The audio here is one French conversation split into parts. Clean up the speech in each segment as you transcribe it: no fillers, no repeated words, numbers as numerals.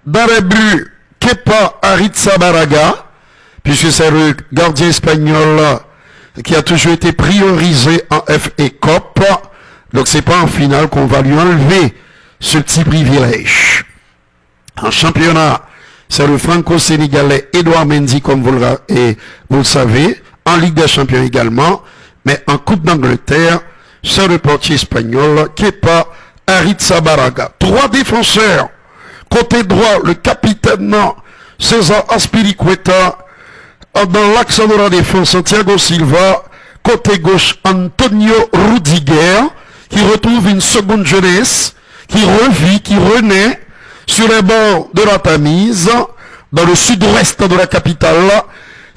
Dans les buts, Kepa Arrizabalaga, puisque c'est le gardien espagnol qui a toujours été priorisé en FA Cup. Donc c'est pas en finale qu'on va lui enlever ce petit privilège. En championnat, c'est le franco-sénégalais Edouard Mendy, comme vous le savez. En Ligue des Champions également. Mais en Coupe d'Angleterre, c'est le portier espagnol Kepa Arrizabalaga. 3 défenseurs. Côté droit, le capitaine César Azpilicueta. Dans l'axe de la défense, Thiago Silva. Côté gauche, Antonio Rudiger, qui retrouve une seconde jeunesse, qui revit, qui renaît sur les bords de la Tamise, dans le sud-ouest de la capitale,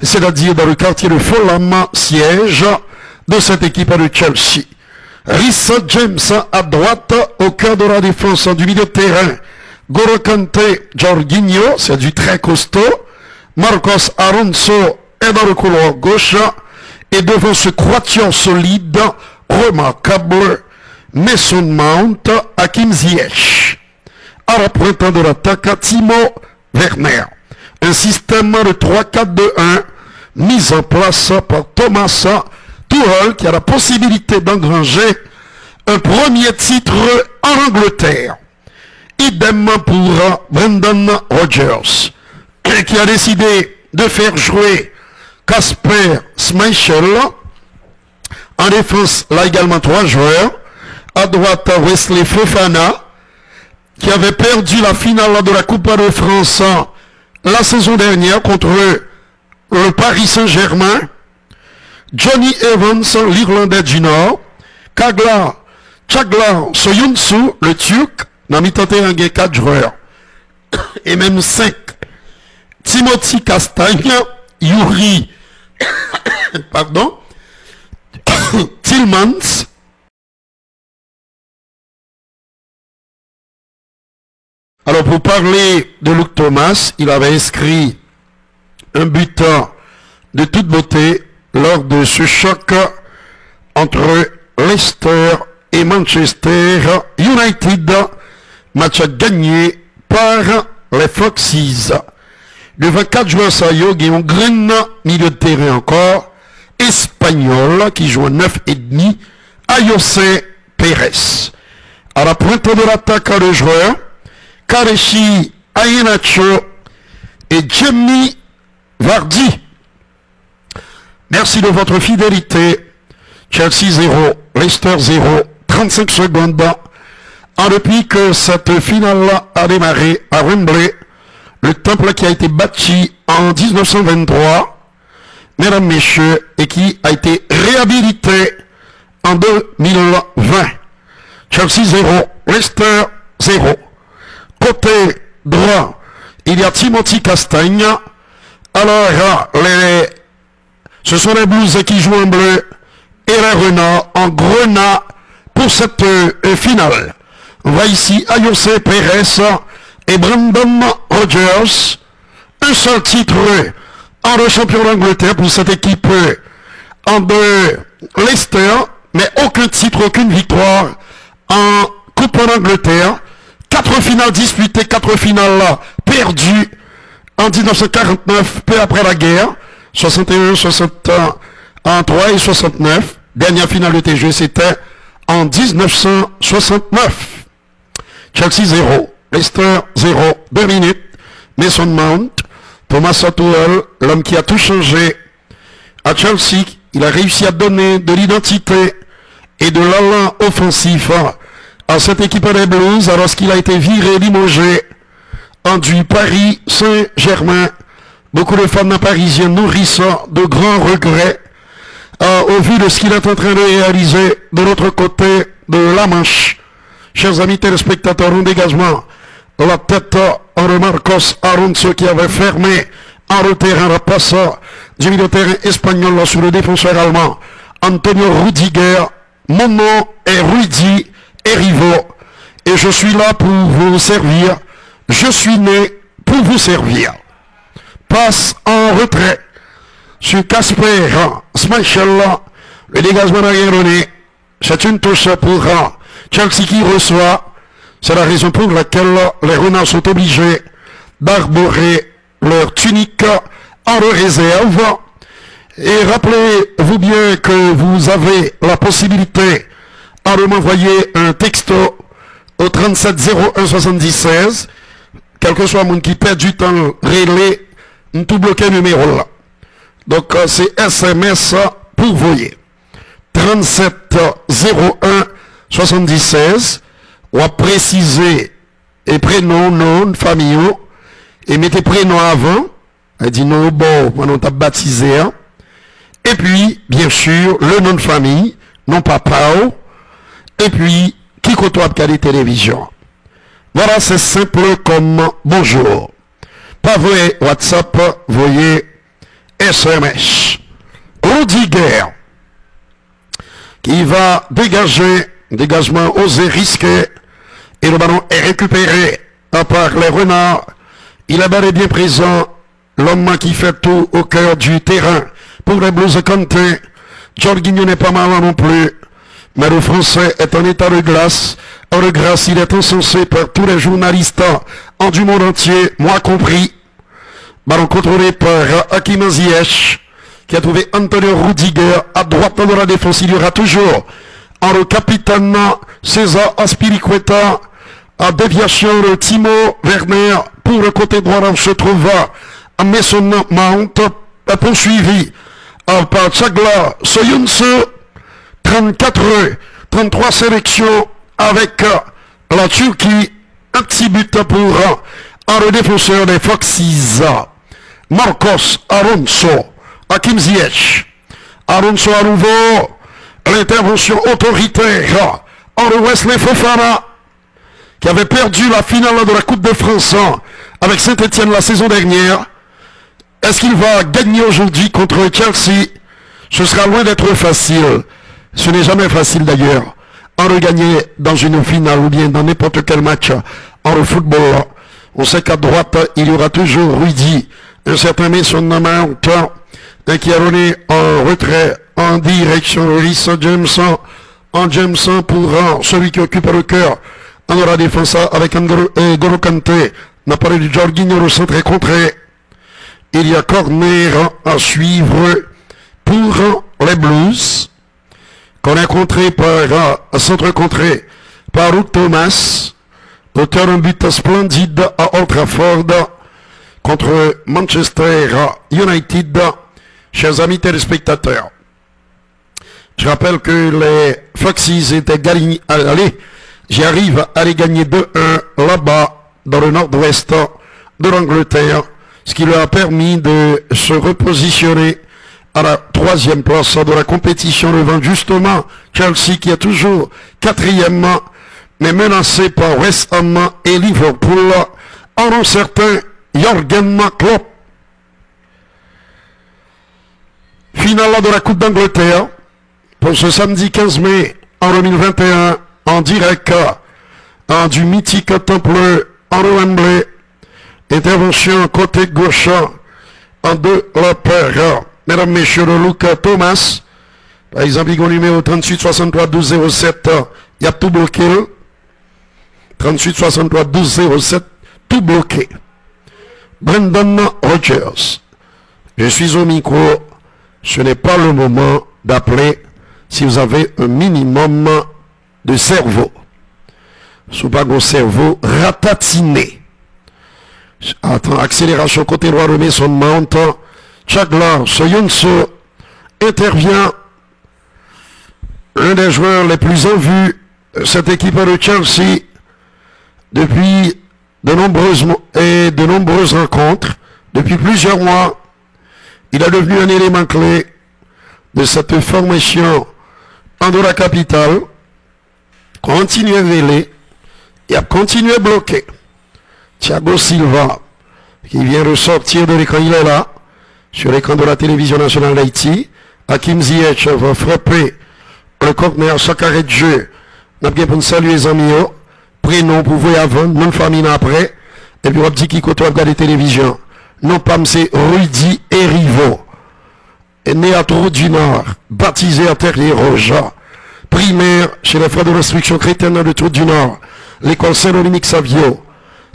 c'est-à-dire dans le quartier de Fulham, siège de cette équipe de Chelsea. Reece James à droite, au cœur de la défense du milieu de terrain. Golo Kanté, Jorginho, c'est du très costaud. Marcos Alonso est dans le couloir gauche. Et devant ce quatuor solide, remarquable, Mason Mount, Hakim Ziyech. À la pointe de l'attaque, Timo Werner. Un système de 3-4-2-1 mis en place par Thomas Tuchel, qui a la possibilité d'engranger un premier titre en Angleterre. Idem pour Brendan Rodgers, qui a décidé de faire jouer Kasper Schmeichel. En défense, là également 3 joueurs. À droite, Wesley Fofana, qui avait perdu la finale de la Coupe de France la saison dernière contre le Paris Saint-Germain. Johnny Evans, l'Irlandais du Nord. Çağlar Soyuncu, le Turc, n'a mis tenté un 4 joueurs. Et même 5. Timothy Castagne, Yuri, pardon, Tillmans. Alors pour parler de Luke Thomas, il avait inscrit un but de toute beauté lors de ce choc entre Leicester et Manchester United, match gagné par les Foxes. Le 24 juin, ça y est, un grand milieu de terrain encore, espagnol, qui joue 9,5, Ayoce Pérez. À la pointe de l'attaque, le joueur, Kalechi Iheanacho et Jamie Vardy. Merci de votre fidélité. Chelsea 0, Leicester 0, 35 secondes. Depuis que cette finale a démarré à Wembley, le temple qui a été bâti en 1923, mesdames, messieurs, et qui a été réhabilité en 2020. Chelsea 0, Leicester 0. Côté droit, il y a Timothy Castagne. Alors, ce sont les Blues qui jouent en bleu et les Renards en grenat pour cette finale. On voit ici Ayoce Pérez et Brendan Rodgers. Un seul titre en champion d'Angleterre pour cette équipe de Leicester, mais aucun titre, aucune victoire en Coupe d'Angleterre. 4 finales disputées, 4 finales perdues en 1949, peu après la guerre. 61, 63 et 69. Dernière finale de TG, c'était en 1969. Chelsea 0, Leicester 0, 2 minutes. Mason Mount, Thomas Tuchel, l'homme qui a tout changé à Chelsea. Il a réussi à donner de l'identité et de l'allant offensif à cette équipe des Blues lorsqu'il a été viré, limogé du Paris Saint-Germain. Beaucoup de fans parisiens nourrissent de grands regrets au vu de ce qu'il est en train de réaliser de l'autre côté de la Manche. Chers amis téléspectateurs, un dégagement, la tête de Marcos Alonso qui avait fermé en terrain la passe du milieu de terrain espagnol sur le défenseur allemand Antonio Rudiger. Mon nom est Rudy Erivo et je suis là pour vous servir. Je suis né pour vous servir. Passe en retrait sur Kasper Schmeichel. Le dégagement n'a rien donné. C'est une touche pour Chelsea qui reçoit. C'est la raison pour laquelle les Renards sont obligés d'arborer leur tunique en réserve. Et rappelez-vous bien que vous avez la possibilité de m'envoyer un texto au 37 01 76, quel que soit le monde qui perd du temps, relais, tout bloqué numéro là. Donc c'est SMS pour voyer. 37 01 76, ou à préciser et prénom, nom, famille, et mettez prénom avant, et dit non, bon, on t'a baptisé, hein. Et puis, bien sûr, le nom de famille, non papa, et puis, qui côtoie de télévision. Voilà, c'est simple comme bonjour. Pas vrai, WhatsApp, voyez, SMS. Rudiger, qui va dégager, dégagement osé, risqué, et le ballon est récupéré par les renards. Il est bel et bien présent, l'homme qui fait tout au cœur du terrain. Pour les Blues Kanté, Jorginho n'est pas mal non plus, mais le français est en état de glace. En grâce, il est encensé par tous les journalistes du monde entier, moi compris. Ballon contrôlé par Hakim Ziyech, qui a trouvé Antonio Rudiger à droite de la défense. Il y aura toujours le capitaine César Azpilicueta, à déviation de Timo Werner. Pour le côté droit, on se trouve à Mason Mount, poursuivi par Çağlar Söyüncü. 33 sélections avec la Turquie. Un petit but pour le défenseur des Foxes, Marcos Alonso. Hakim Ziyech. Alonso à nouveau. L'intervention autoritaire en Wesley Fofana, qui avait perdu la finale de la Coupe de France avec Saint-Etienne la saison dernière. Est-ce qu'il va gagner aujourd'hui contre Chelsea? Ce sera loin d'être facile. Ce n'est jamais facile d'ailleurs. En regagner dans une finale ou bien dans n'importe quel match en football. On sait qu'à droite, il y aura toujours Rudy, un certain Mason Mount, qui a donné en retrait en direction de Reece Jameson. En Jameson pour celui qui occupe le cœur en la défense avec N'Golo Kanté. N'a parlé du Jorginho, le centre est contré. Il y a corner à suivre pour les Blues. Qu'on est contré par centre contré par Ruud Thomas, auteur d'un but splendide à Old Trafford contre Manchester United. Chers amis téléspectateurs, je rappelle que les Foxes étaient gagnés. Allez, j'arrive à les gagner 2-1 là-bas dans le nord-ouest de l'Angleterre, ce qui leur a permis de se repositionner à la 3e place de la compétition devant justement Chelsea qui est toujours 4e, mais menacé par West Ham et Liverpool en un certain Jürgen Klopp. Finale de la Coupe d'Angleterre pour ce samedi 15 mai en 2021 en direct du mythique temple en Wembley. Intervention côté gauche de la paire. Mesdames, messieurs, de Luca Thomas. Par exemple, il y a numéro 38 63 12 07. Il y a tout bloqué. 38 63 12 07. Tout bloqué. Brendan Rodgers. Je suis au micro. Ce n'est pas le moment d'appeler si vous avez un minimum de cerveau. Sous pas vos cerveau ratatiné. Attends, accélération côté droit de Mason Mount. Çağlar Söyüncü intervient. Un des joueurs les plus en vue de cette équipe de Chelsea depuis de nombreuses rencontres, depuis plusieurs mois. Il est devenu un élément clé de cette formation de la capitale. Continue à véler et à continuer à bloquer. Thiago Silva, qui vient ressortir de l'écran, il est là, sur l'écran de la télévision nationale d'Haïti. Hakim Ziyech va frapper le corner, chaque arrêt de jeu. Nous avons pour saluer les amis, prénom pour vous avant, nom de famille après, et puis on dit qui côtoie regarder la télévision. Non pas c'est Rudy et Rivo. Né à Tour du Nord, baptisé à Terre-les-Rouges, primaire chez les frères de l'instruction chrétienne de Tour du Nord, l'école Saint-Dominique Savio,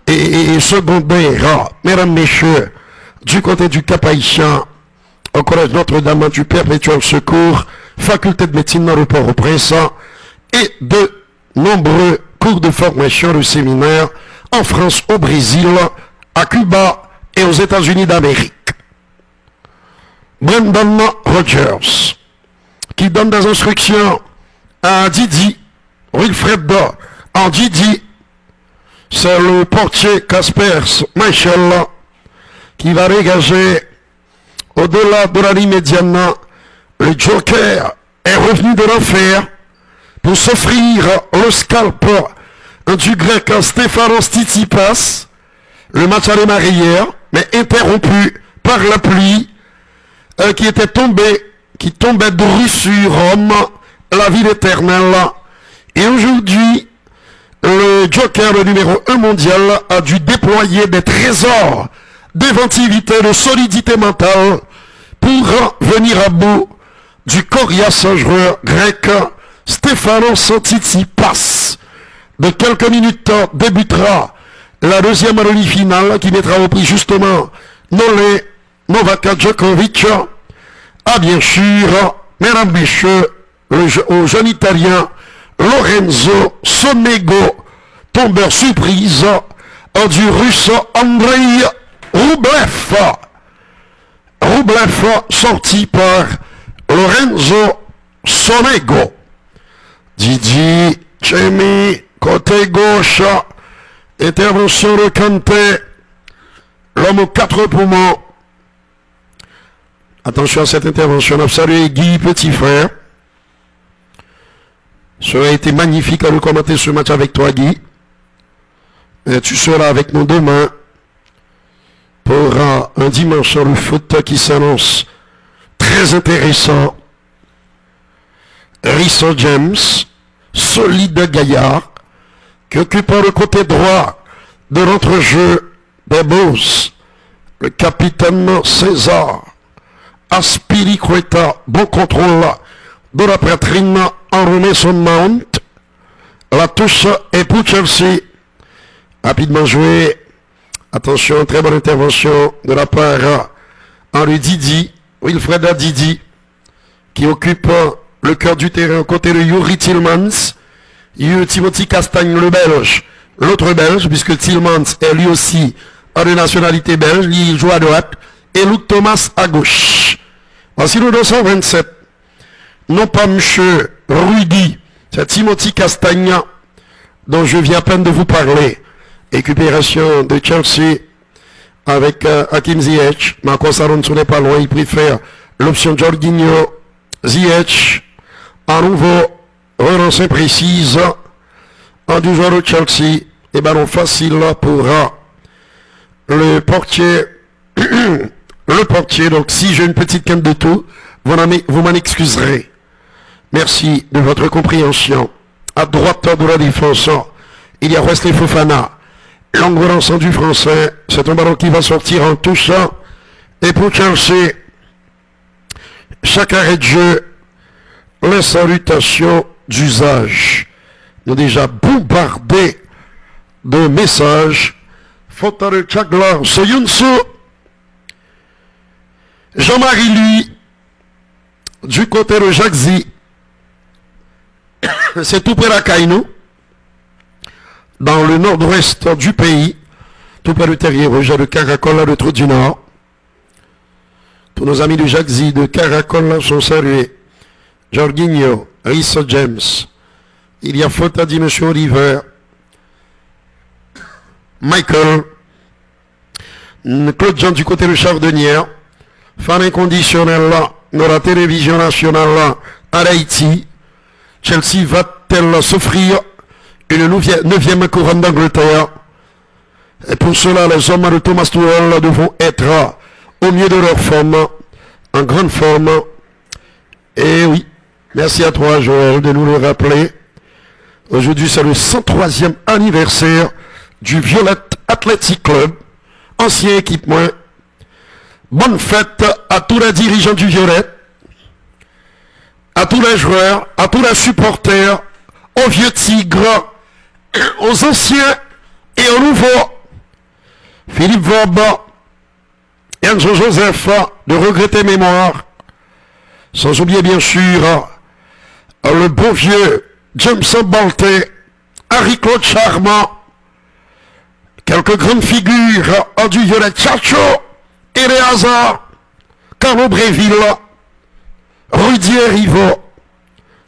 et secondaire, mesdames, messieurs, du côté du Cap-Haïtien, au Collège Notre-Dame du Perpétuel Secours, faculté de médecine dans le Port-au-Prince, et de nombreux cours de formation de séminaire en France, au Brésil, à Cuba et aux États-Unis d'Amérique. Brendan Rogers, qui donne des instructions à Didi, Wilfred en Didi, c'est le portier Caspers Michel qui va dégager au-delà de la ligne médiane. Le Joker est revenu de l'enfer pour s'offrir le scalp du grec Stefanos Tsitsipas. Le match a démarré hier, mais interrompu par la pluie qui tombait de rue sur Rome, la ville éternelle. Et aujourd'hui, le Joker, le numéro 1 mondial, a dû déployer des trésors d'inventivité, de solidité mentale pour venir à bout du coriace joueur grec Stefanos Tsitsipas. De quelques minutes débutera la deuxième demi-finale qui mettra au prix justement Novak Djokovic. Ah bien sûr, mesdames, messieurs, au jeune italien Lorenzo Sonego, tombeur surprise du russe Andrei Rublev. Rublev sorti par Lorenzo Sonego. Didi, Jamie, côté gauche, intervention de Kanté, l'homme aux 4 poumons. Attention à cette intervention. Salut Guy, petit frère. Ça aurait été magnifique à le commenter ce match avec toi, Guy. Et tu seras avec nous demain pour un dimanche sur le foot qui s'annonce très intéressant. Rhys James, solide gaillard, qui occupe le côté droit de notre jeu des Bulls. Le capitaine César Aspilicueta, bon contrôle de la poitrine, enrhumé son mount. La touche est pour Chelsea. Rapidement joué. Attention, très bonne intervention de la part Henri Didi, Wilfred Didi, qui occupe le cœur du terrain côté de Yuri Tillmans. Timothy Castagne, le belge, l'autre belge, puisque Tillmans est lui aussi de nationalité belge, il joue à droite, et Luke Thomas à gauche. Voici le 227. Non pas monsieur Rudy, c'est Timothy Castagne dont je viens à peine de vous parler. Récupération de Chelsea avec Hakim Ziyech. Marcos Alonso n'est pas loin, il préfère l'option Jorginho. Ziyech, à nouveau, relance imprécise du joueur de Chelsea. Et ballon facile pour le portier. Le portier, donc si j'ai une petite quinte de tout, vous m'en excuserez. Merci de votre compréhension. À droite de la défense, il y a Wesley Fofana. Longue relance du français. C'est un ballon qui va sortir en touchant. Et pour Chelsea, chaque arrêt de jeu, les salutations d'usage. Nous avons déjà bombardé de messages. Faute de Chaglar, Soyunsu. Jean-Marie, lui, du côté de Jacques-Zi, c'est tout près de Kainou, dans le nord-ouest du pays, tout près de Terrier-Rouge, de Caracol, de Trou du Nord. Tous nos amis de Jacques-Zi, de Caracol, sont salués. Jorginho, Rhys James, il y a faute à dit M. Oliver, Michael, Claude Jean du côté de Chardonnière, fan inconditionnel de la télévision nationale à Haïti. Chelsea va-t-elle s'offrir une 9e couronne d'Angleterre? Et pour cela, les hommes de Thomas Tuchel devront être au mieux de leur forme, en grande forme. Et oui, merci à toi Joël de nous le rappeler. Aujourd'hui, c'est le 103e anniversaire du Violet Athletic Club, ancien équipement. Bonne fête à tous les dirigeants du Violet, à tous les joueurs, à tous les supporters, aux vieux tigres, aux anciens et aux nouveaux. Philippe Vorba, Enzo Joseph, de regretter mémoire, sans oublier bien sûr le beau vieux Jameson Balté, Harry-Claude Charmant, quelques grandes figures du violet Chacho, Eleazar, Carlo Bréville, Rudier Rivo,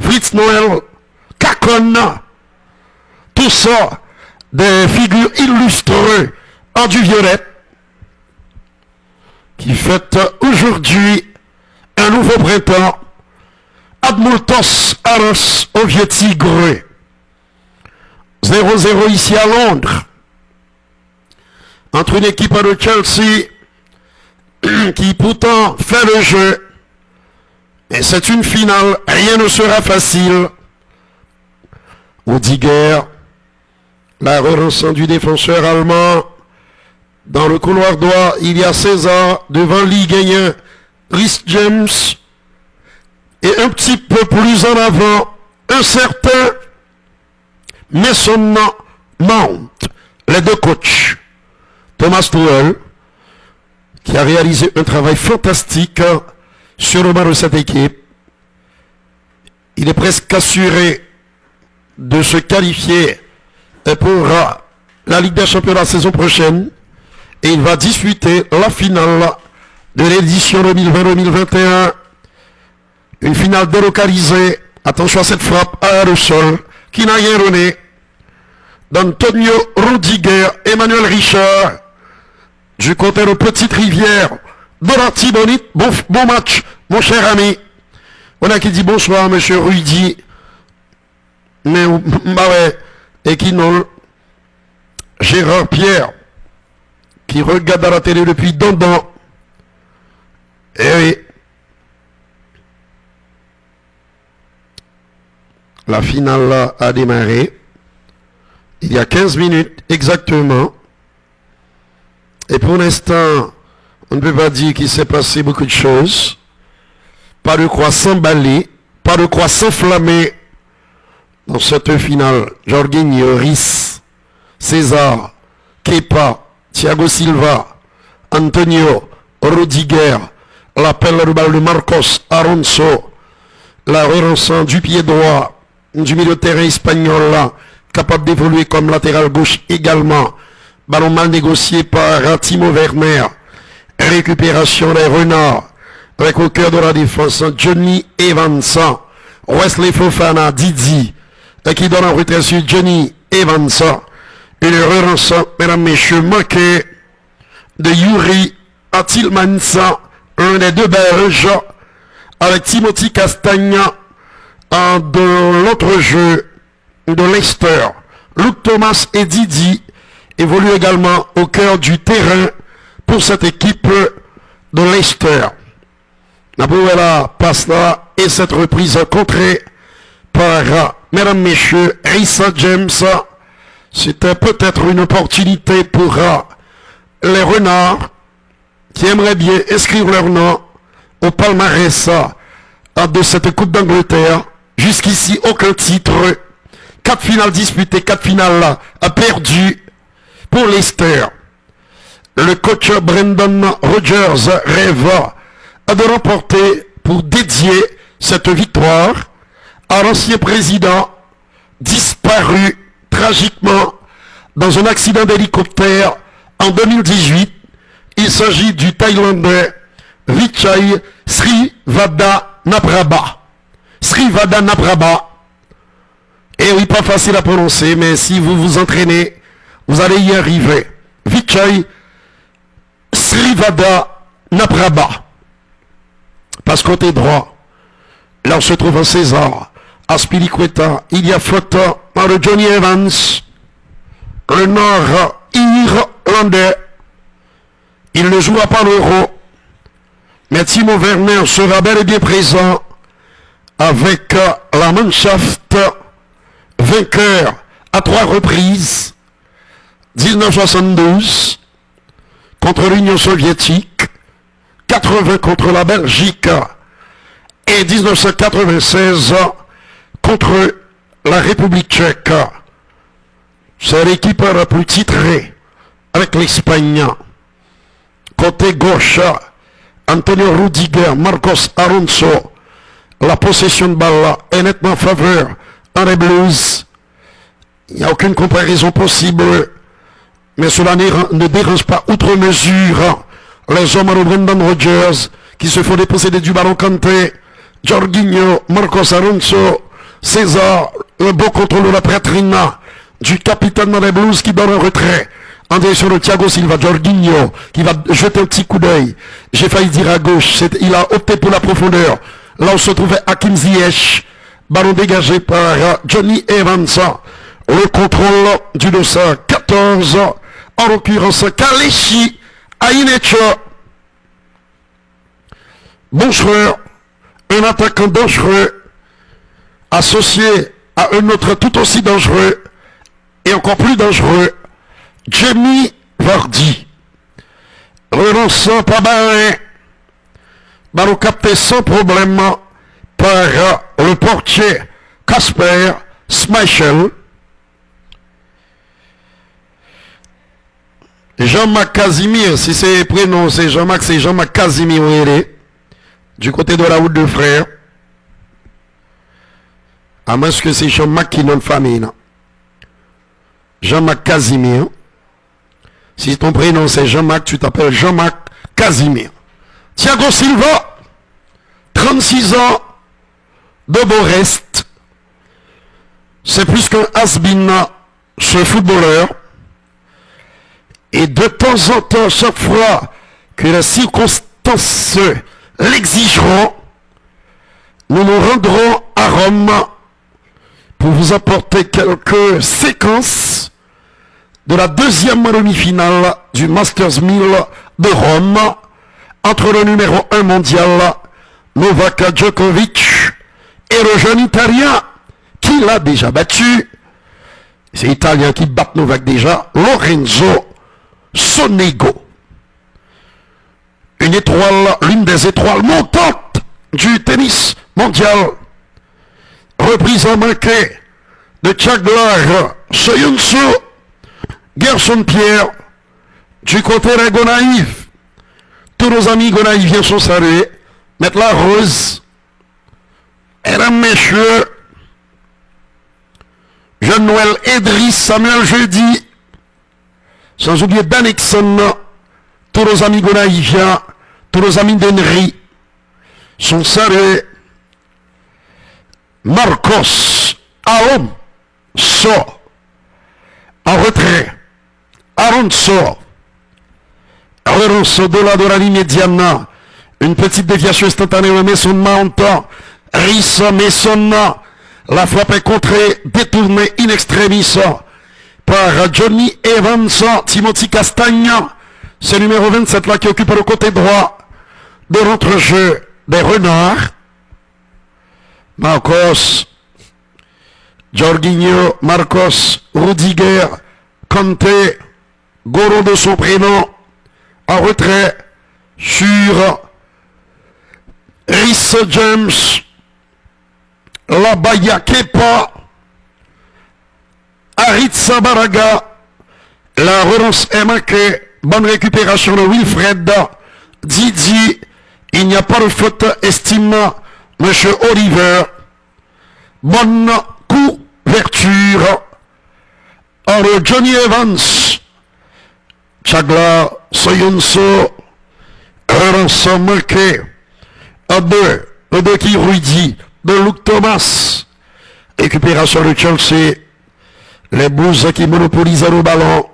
Fritz Noël, Cacon, tout ça, des figures illustrées du violet, qui fête aujourd'hui un nouveau printemps, Admultos Aros au Vieux Tigre. 0-0 ici à Londres, entre une équipe de Chelsea qui pourtant fait le jeu, et c'est une finale, rien ne sera facile. Rudiger, la relance du défenseur allemand, dans le couloir droit, il y a César, devant Ligue 1, Rhys James, et un petit peu plus en avant, un certain Mason Mount, les deux coachs. Thomas Tuchel, qui a réalisé un travail fantastique sur le banc de cette équipe. Il est presque assuré de se qualifier pour la Ligue des Champions la saison prochaine. Et il va disputer la finale de l'édition 2020-2021. Une finale délocalisée. Attention à cette frappe à le sol qui n'a rien donné. d'Antonio Rudiger, Emmanuel Richard, du côté de Petite Rivière, Donati Bonit, bon match, mon cher ami. On a qui dit bonsoir, monsieur Rudy. Mais, bah ouais, et qui non, Gérard Pierre, qui regarde à la télé depuis Dandan. Eh oui. La finale a démarré il y a 15 minutes exactement. Et pour l'instant, on ne peut pas dire qu'il s'est passé beaucoup de choses. Pas de quoi s'emballer, pas de quoi s'enflammer dans cette finale. Jorginho, Rhys, César, Kepa, Thiago Silva, Antonio, Rudiger, l'appel de balle de Marcos Alonso, la relance du pied droit du milieu de terrain espagnol là, capable d'évoluer comme latéral gauche également. Ballon mal négocié par Timo Werner. Récupération des Renards avec au cœur de la défense Johnny Evans, Wesley Fofana, Didi qui donne en retrait sur Johnny Evans. Une relance, mesdames, messieurs, manquée de Yuri Tilmans, l'un des deux Belges, avec Timothy Castagna de l'autre jeu de Leicester. Luke Thomas et Didi évoluent également au cœur du terrain pour cette équipe de Leicester. Nabuela passe là et cette reprise contrée par, mesdames, messieurs, Rhys James. C'était peut-être une opportunité pour les Renards qui aimeraient bien inscrire leur nom au palmarès de cette Coupe d'Angleterre. Jusqu'ici, aucun titre. 4 finales disputées, 4 finales perdues pour Leicester. Le coach Brendan Rodgers rêve de remporter pour dédier cette victoire à l'ancien président disparu tragiquement dans un accident d'hélicoptère en 2018. Il s'agit du Thaïlandais Vichai Srivadhanaprabha. Srivadhanaprabha. Et oui, pas facile à prononcer, mais si vous vous entraînez, vous allez y arriver. Vichai Srivadhanaprabha. Passe côté droit. Là, on se trouve en César. Aspilicueta. Il y a faute de Johnny Evans. Le Nord-Irlandais. Il ne jouera pas l'Euro. Mais Timo Werner sera bel et bien présent avec la Mannschaft, vainqueur à 3 reprises. 1972 contre l'Union soviétique, 80 contre la Belgique et 1996 contre la République tchèque. C'est l'équipe la plus titrée avec l'Espagne. Côté gauche, Antonio Rudiger, Marcos Alonso. La possession de balle est nettement en faveur des Blues. Il n'y a aucune comparaison possible. Mais cela ne dérange pas outre mesure les hommes de Brendan Rodgers qui se font déposséder du ballon. Kanté, Jorginho, Marcos Alonso, César, le beau contrôle de la poitrine du capitaine des Blues qui donne un retrait en direction de Thiago Silva. Jorginho qui va jeter un petit coup d'œil. J'ai failli dire à gauche, il a opté pour la profondeur. Là où se trouvait Hakim Ziyech, ballon dégagé par Johnny Evans. Le contrôle du dossard 14, en l'occurrence Kalechi Iheanacho. Bon joueur, un attaquant dangereux, associé à un autre tout aussi dangereux, et encore plus dangereux, Jamie Vardy. Relançant par Bain, ballon capté sans problème par le portier Kasper Schmeichel. Jean-Marc Casimir, si c'est prénom, c'est Jean-Marc Casimir, du côté de la route de frère. À moins que c'est Jean-Marc qui nom de famille. Jean-Marc Casimir. Si ton prénom c'est Jean-Marc, tu t'appelles Jean-Marc Casimir. Thiago Silva, 36 ans, de beau reste. C'est plus qu'un has-been, ce footballeur. Et de temps en temps, chaque fois que les circonstances l'exigeront, nous nous rendrons à Rome pour vous apporter quelques séquences de la deuxième demi-finale du Masters 1000 de Rome entre le numéro 1 mondial Novak Djokovic et le jeune Italien qui l'a déjà battu. C'est l'Italien qui bat Novak déjà, Lorenzo Sonego. Une étoile, l'une des étoiles montantes du tennis mondial. Reprise en manqué de Tchaglar Soyuncu, Gerson Pierre, du côté des Gonaïves. Tous nos amis gonaïviens sont salués. Mettre la rose. Mesdames, messieurs, Jean Noël Edris, Samuel Jeudi, sans oublier Dan Nixon, tous nos amis gonaïviens, tous nos amis d'Henry sont salués. Marcos Alonso en retrait. Alonso relance au-delà de la ligne médiane. Une petite déviation instantanée de Mason Mount. Rhys Mason. La frappe est contrée, détournée in extremis par Johnny Evans. Timothy Castagne, c'est le numéro 27 là qui occupe le côté droit de l'entrejeu des Renards. Marcos, Jorginho, Marcos, Rudiger, Kanté, Goro de son prénom, en retrait sur Rhys James, Labaya Kepa, Aritza Baraga, la relance est manquée, bonne récupération de Wilfred Didi, il n'y a pas de faute, estime Monsieur Oliver, bonne couverture de Johnny Evans, Chagla Soyuncu, relance manquée, le 2 qui Rudy, de Luke Thomas, récupération de Chelsea, les Blues qui monopolisent le ballon,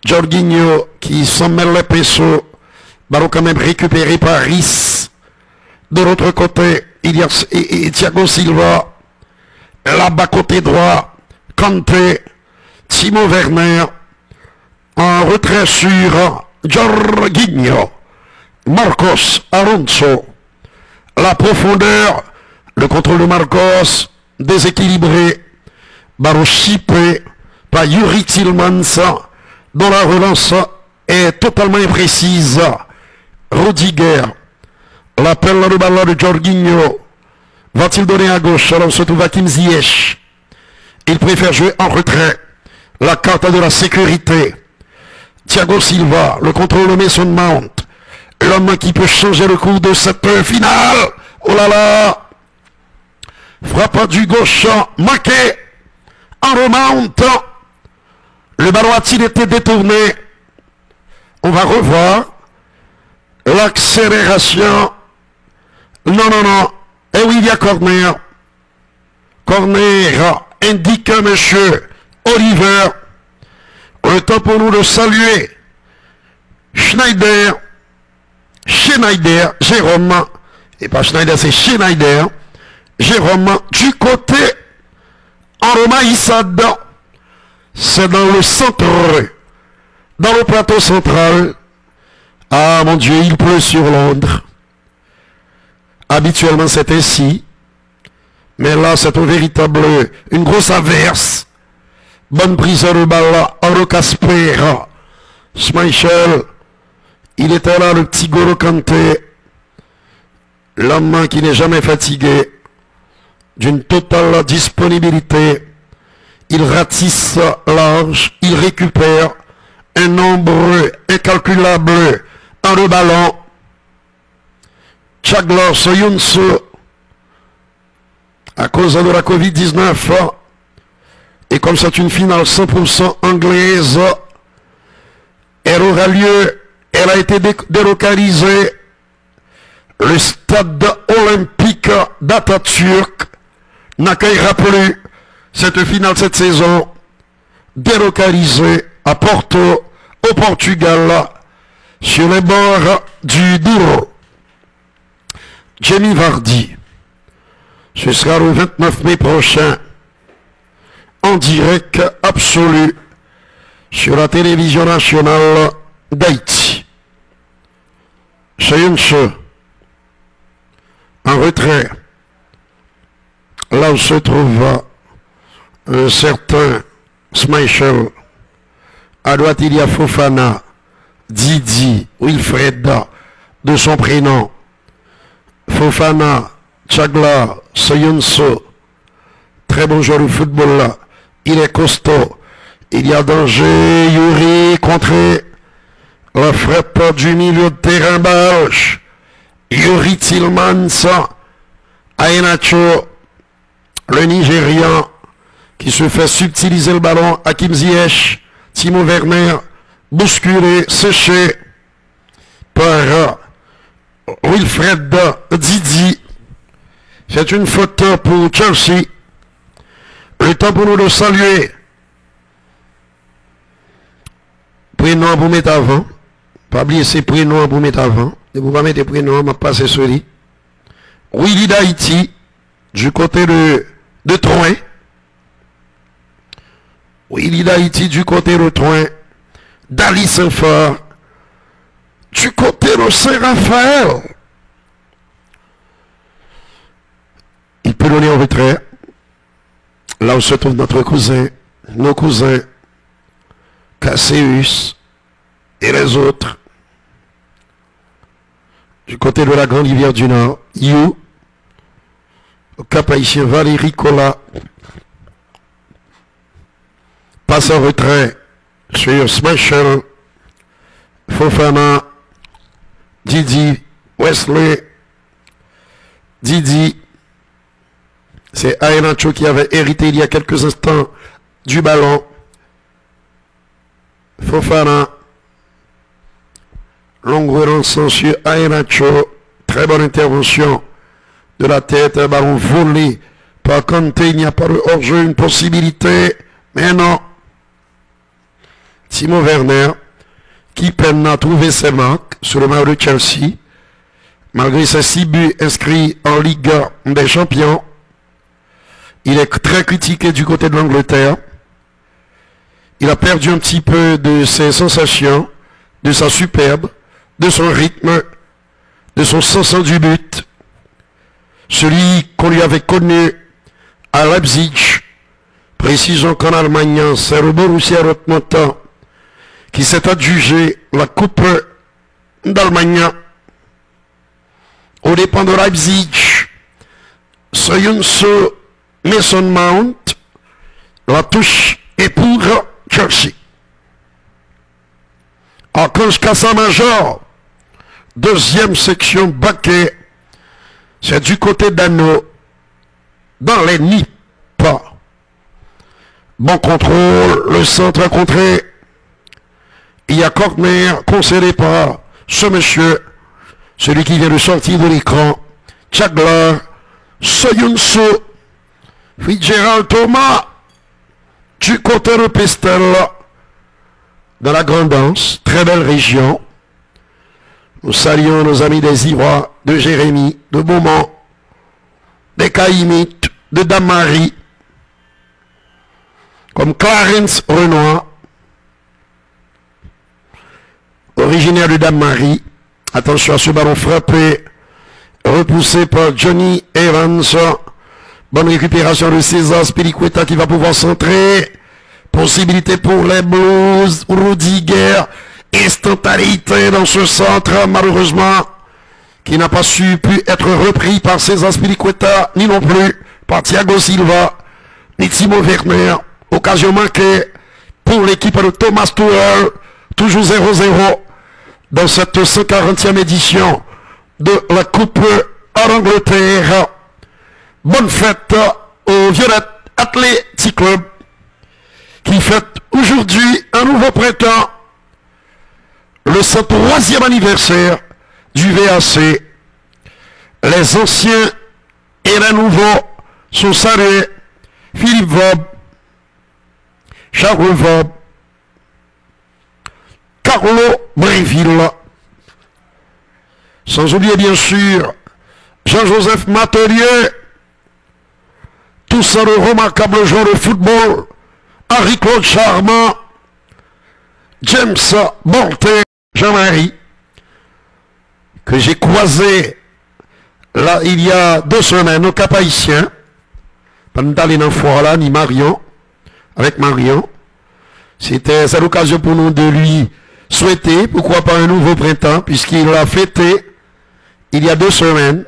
Jorginho qui s'en mêle les pinceaux, ballon quand même récupéré par Rhys. De l'autre côté, il y a Thiago Silva, là-bas côté droit, Kanté, Timo Werner, en retrait sur Jorginho, Marcos Alonso, la profondeur, le contrôle de Marcos, déséquilibré, ballon chippé par Yuri Tillmans, dont la relance est totalement imprécise. Rudiger, l'appel de ballon de Jorginho, va-t-il donner à gauche? Alors se trouve Hakim Ziyech. Il préfère jouer en retrait. La carte de la sécurité. Thiago Silva, le contrôle de Mason Mount. L'homme qui peut changer le cours de cette finale. Oh là là. Frappe du gauche, manqué. En remontant. Le ballon a-t-il été détourné? On va revoir. L'accélération. Non, non, non. Et oui, il y a corner. Corner indique monsieur Oliver. Le temps pour nous de saluer Schneider. Jérôme. Et pas Schneider, c'est Schneider. Jérôme, du côté en Roma Issad. C'est dans le centre. Dans le plateau central. Ah mon Dieu, il pleut sur Londres. Habituellement c'est ainsi. Mais là c'est une grosse averse. Bonne prise de balle. Oro Casper. Schmeichel. Il était là, le petit Golo Kanté. L'homme qui n'est jamais fatigué. D'une totale disponibilité. Il ratisse large. Il récupère un nombre incalculable en le ballon. Chagla Soyunso, à cause de la Covid-19, et comme c'est une finale 100% anglaise, elle aura lieu, elle a été délocalisée. Le stade olympique d'Atatürk n'accueillera plus cette finale cette saison, délocalisée à Porto, au Portugal, sur les bords du Douro. Jamie Vardy, ce sera le 29 mai prochain, en direct absolu, sur la télévision nationale d'Haïti. Soyunso, en retrait, là où se trouve un certain Schmeichel. À droite, il y a Fofana, Didi, Wilfred, de son prénom. Fofana, Chagla, Soyunso, très bon joueur de football là. Il est costaud. Il y a danger. Yuri contré. La frappe du milieu de terrain belge. Yuri Tillmans, Aenacho, le Nigérian, qui se fait subtiliser le ballon. Hakim Ziyech, Timo Werner, bousculé, séché par Wilfred Didi. C'est une faute pour Chelsea. Le temps pour nous de saluer. Prénom pour mettre avant. Pas oublier ces prénoms pour mettre avant. Et vous pas mettre des prénoms, on va passer sur lui. Willy d'Haïti, du côté de Troin. Willy d'Haïti, du côté de Troin. Dali Saint-Fort, du côté de Saint-Raphaël. Il peut donner en retrait. Là où se trouve notre cousin, nos cousins, Casséus et les autres. Du côté de la Grande Rivière du Nord, You, au Cap Haïtien, Valérie Cola, passe en retrait sur Schmeichel, Fofana, Didi, Wesley, Didi. C'est Aenacho qui avait hérité il y a quelques instants du ballon. Fofana. Longue relance sur Aenacho. Très bonne intervention de la tête. Un ballon volé par Kanté. Il n'y a pas de hors-jeu, une possibilité. Mais non. Timo Werner, qui peine à trouver ses marques sur le maillot de Chelsea. Malgré ses 6 buts inscrits en Ligue des Champions. Il est très critiqué du côté de l'Angleterre. Il a perdu un petit peu de ses sensations, de sa superbe, de son rythme, de son sens du but. Celui qu'on lui avait connu à Leipzig. Précisons qu'en Allemagne, c'est le Borussia Dortmund qui s'est adjugé la Coupe d'Allemagne aux dépens de Leipzig. Soyunso, Mason Mount, la touche est pour Chelsea. Archange Cassa-Major, deuxième section Baquet, c'est du côté d'Anneau, dans les nids pas. Bon contrôle, le centre à contrer. Il y a corner concédé par ce monsieur, celui qui vient de sortir de l'écran, Chaglar, Soyunso, Fitzgerald Thomas, du côté de Pestel, dans la Grandance, très belle région. Nous saluons nos amis des Irois, de Jérémy, de Beaumont, des Caïmites, de Dame-Marie, comme Clarence Renoir, originaire de Dame-Marie. Attention à ce ballon frappé, repoussé par Johnny Evans. Bonne récupération de César Spilicueta qui va pouvoir centrer. Possibilité pour les Blues, Rudiger, instantanéité dans ce centre, malheureusement, qui n'a pas pu être repris par César Spilicueta, ni non plus par Thiago Silva, ni Timo Werner. Occasion manquée pour l'équipe de Thomas Tuchel, toujours 0-0 dans cette 140e édition de la Coupe en Angleterre. Bonne fête au Violet Athletic Club qui fête aujourd'hui un nouveau printemps, le 103e anniversaire du VAC. Les anciens et les nouveaux sont salués. Philippe Vaub, Charles Vaub, Carlo Bréville, sans oublier bien sûr Jean-Joseph Matelier, tout ça le remarquable joueur de football, Henri-Claude Charmant, James Borté, Jean-Marie, que j'ai croisé là il y a 2 semaines au Cap-Haïtien, pendant d'aller dans le foire là, ni Marion, avec Marion. C'était l'occasion pour nous de lui souhaiter, pourquoi pas un nouveau printemps, puisqu'il l'a fêté il y a 2 semaines,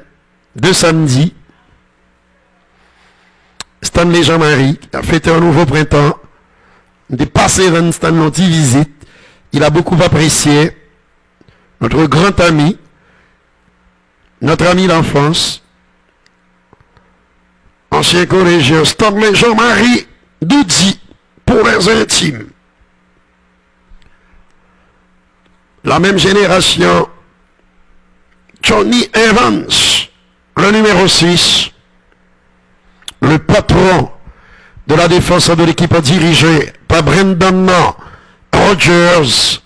2 samedis. Stanley Jean-Marie a fêté un nouveau printemps. Il est passé dans Stanley visite. Il a beaucoup apprécié notre grand ami, notre ami d'enfance, ancien collégien Stanley Jean-Marie Doudi pour les intimes. La même génération, Johnny Evans, le numéro 6, le patron de la défense de l'équipe dirigée par Brendan Rodgers.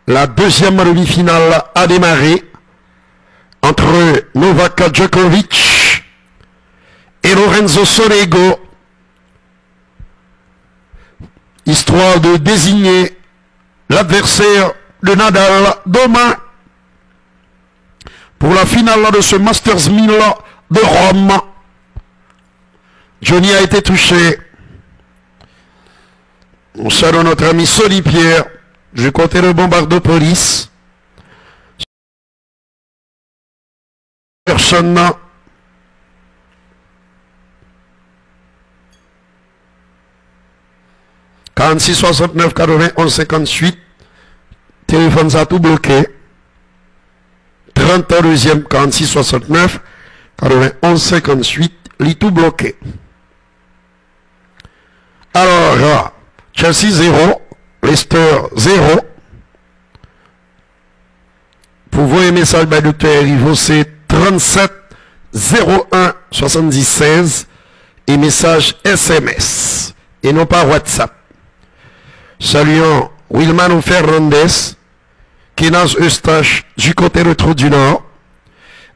La deuxième demi-finale a démarré entre Novak Djokovic et Lorenzo Sonego, histoire de désigner l'adversaire de Nadal demain pour la finale de ce Masters 1000 de Rome. Johnny a été touché. On salue notre ami Soli Pierre du côté de Bombardopolis. Personne. « 46 69 91 58. Téléphone ça tout bloqué. 32e 46 69 91 58. Lit tout bloqué. Alors, Chelsea 0, Leicester 0. Pour vous un message by Dr. Rivo, c'est 37 01 76 et message SMS et non pas WhatsApp. Saluons Wilman Fernandez, Kenaz Eustache du côté de Trou du Nord.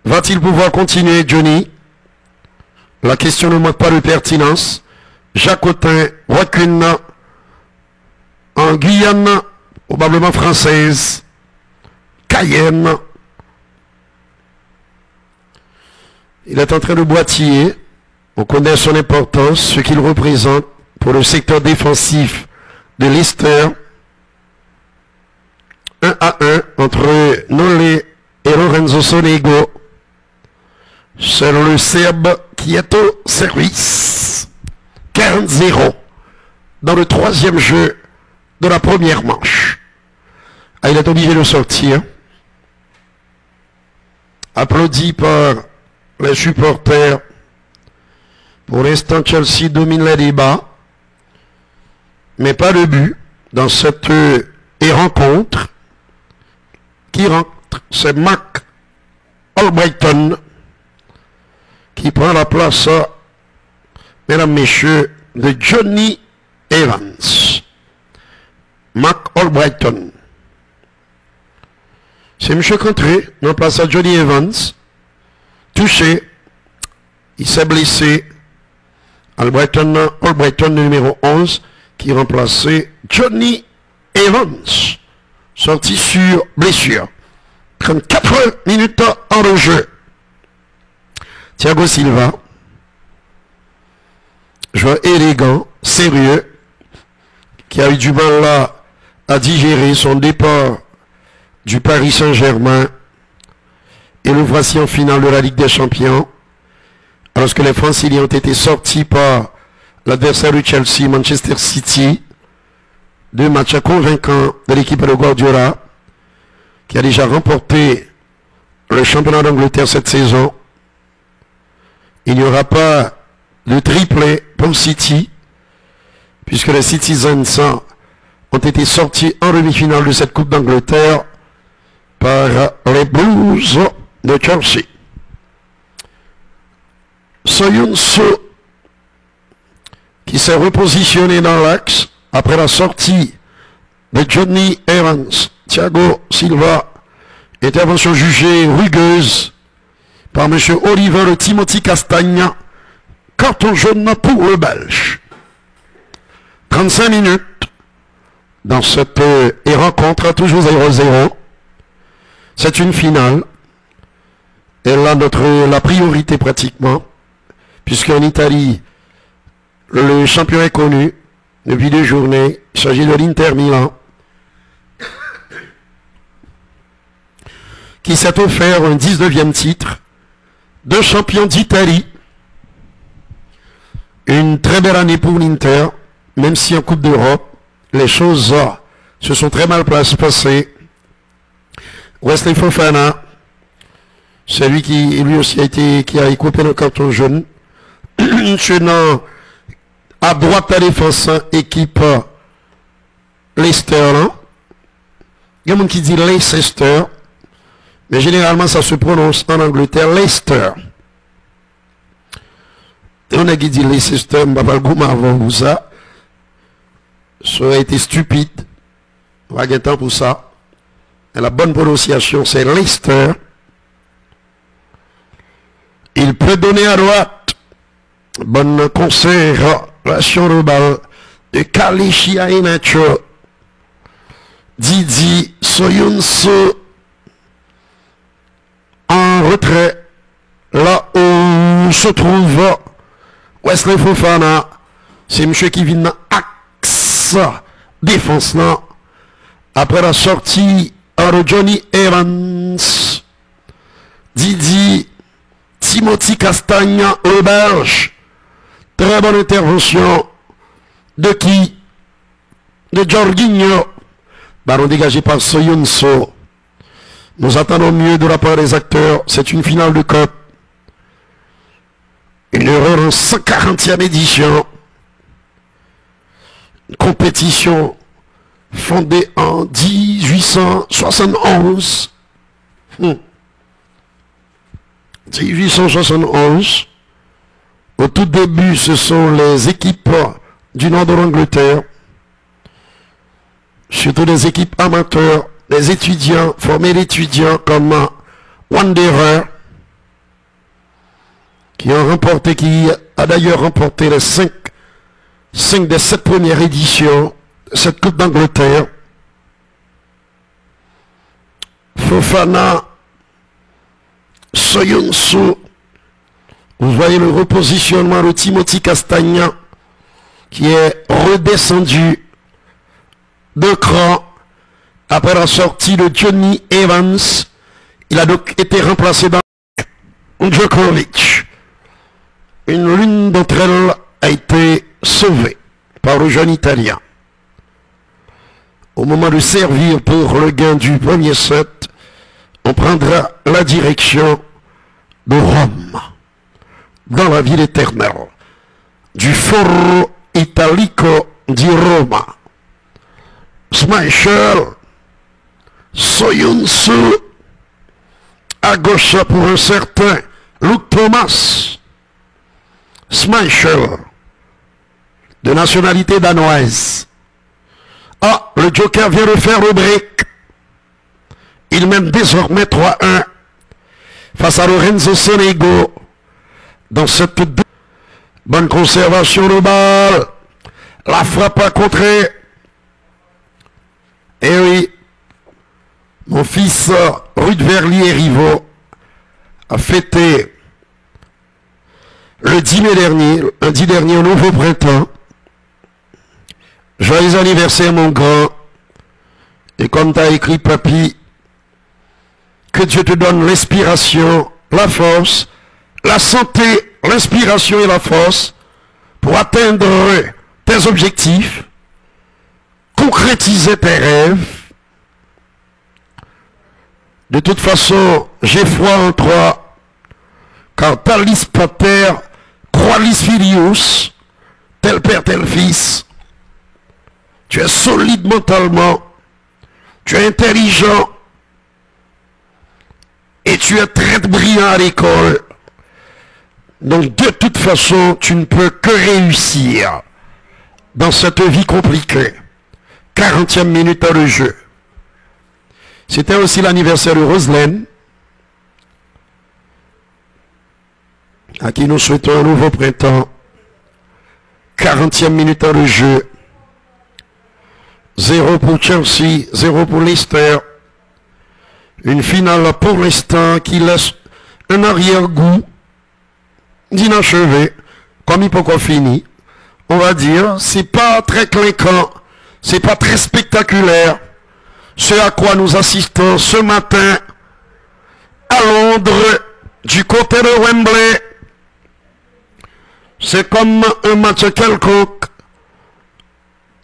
Va-t-il pouvoir continuer, Johnny? La question ne manque pas de pertinence. Jacotin, Wakun, en Guyane, probablement française, Cayenne. Il est en train de boitiller. On connaît son importance, ce qu'il représente pour le secteur défensif de Leicester. 1-1 entre Nolé et Lorenzo Sonego. C'est le Serbe qui est au service. 40-0 dans le 3e jeu de la première manche. il est obligé de sortir. Applaudi par les supporters. Pour l'instant, Chelsea domine les débats. Mais pas de but dans cette rencontre. Qui rentre, c'est Mark Albrighton qui prend la place, mesdames, messieurs, de Johnny Evans. Mark Albrighton. C'est M. Contré, dans place à Johnny Evans. Touché. Il s'est blessé. Albrighton, numéro 11, qui remplaçait Johnny Evans. Sorti sur blessure. 34 minutes en jeu. Thiago Silva. Joueur élégant, sérieux, qui a eu du mal là à digérer son départ du Paris Saint-Germain. Et le voici en finale de la Ligue des Champions. Lorsque les Franciliens ont été sortis par l'adversaire de Chelsea, Manchester City. 2 matchs convaincants de l'équipe de Guardiola, qui a déjà remporté le championnat d'Angleterre cette saison. Il n'y aura pas de triplé pour City, puisque les Citizens ont été sortis en demi-finale de cette Coupe d'Angleterre par les Blues de Chelsea. Soyuncu, qui s'est repositionné dans l'axe après la sortie de Johnny Evans. Thiago Silva, intervention jugée rugueuse par M. Oliver Timothy Castagna. Carton jaune pour le Belge. 35 minutes dans cette rencontre, toujours 0-0. C'est une finale. Et là, la priorité pratiquement, puisqu'en Italie, le champion est connu depuis 2 journées. Il s'agit de l'Inter Milan, qui s'est offert un 19e titre de champion d'Italie. Une très belle année pour l'Inter, même si en Coupe d'Europe, les choses se sont très mal passées. Wesley Fofana, c'est lui qui lui aussi qui a écopé le carton jaune. Maintenant, à droite à défense, équipe Leicester. Il y a des gens qui disent Leicester, mais généralement ça se prononce en Angleterre Leicester. Et on a qui dit Leicester, je ne vais pas le goût avant pour ça. Ça aurait été stupide. On va gagner temps pour ça. Et la bonne prononciation, c'est Leicester. Il peut donner à droite. Bonne conservation de balle de Kalishia Inacho. Didi Soyuncu en retrait. Là où se trouve Wesley Fofana. C'est monsieur qui vient dans l'axe défense là. Après la sortie de Johnny Evans. Didi Timothy Castagna, le Belge. Très bonne intervention. De qui? De Jorginho. Ballon dégagé par Soyuncu. Nous attendons mieux de la part des acteurs. C'est une finale de Coupe. Une erreur en 140e édition. Une compétition fondée en 1871. 1871. Au tout début, ce sont les équipes du nord de l'Angleterre, surtout des équipes amateurs, des étudiants, formés d'étudiants comme Wanderer, qui a d'ailleurs remporté les 5 des 7 premières éditions de cette Coupe d'Angleterre. Fofana, Soyuncu, vous voyez le repositionnement de Timothy Castagna qui est redescendu de cran après la sortie de Johnny Evans. Il a donc été remplacé par Djokovic. L'une d'entre elles a été sauvée par le jeune Italien. Au moment de servir pour le gain du premier set, on prendra la direction de Rome, dans la ville éternelle, du Foro Italico di Roma. Schmeichel, Soyuncu, à gauche pour un certain Luc Thomas. Schmeichel, de nationalité danoise. Ah, le Joker vient de faire le break. Il mène désormais 3-1 face à Lorenzo Sonego dans cette bonne conservation de balle. La frappe à contrer. Et oui, mon fils Ruud Verlier Rivaux a fêté le 10 mai dernier, lundi dernier au nouveau printemps. Joyeux anniversaire mon grand. Et comme tu as écrit papy, que Dieu te donne l'inspiration, la force, la santé, l'inspiration et la force pour atteindre tes objectifs, concrétiser tes rêves. De toute façon, j'ai foi en toi, car talis pater, qualis filius, tel père, tel fils. Tu es solide mentalement, tu es intelligent, et tu es très brillant à l'école. Donc de toute façon, tu ne peux que réussir dans cette vie compliquée. 40e minute dans le jeu. C'était aussi l'anniversaire de Roselaine, à qui nous souhaitons un nouveau printemps. 40e minute dans le jeu. 0 pour Chelsea, 0 pour Leicester. Une finale pour l'instant qui laisse un arrière-goût d'inachevé, comme il peut qu'on finit. On va dire, c'est pas très clinquant, c'est pas très spectaculaire. Ce à quoi nous assistons ce matin à Londres, du côté de Wembley, c'est comme un match quelconque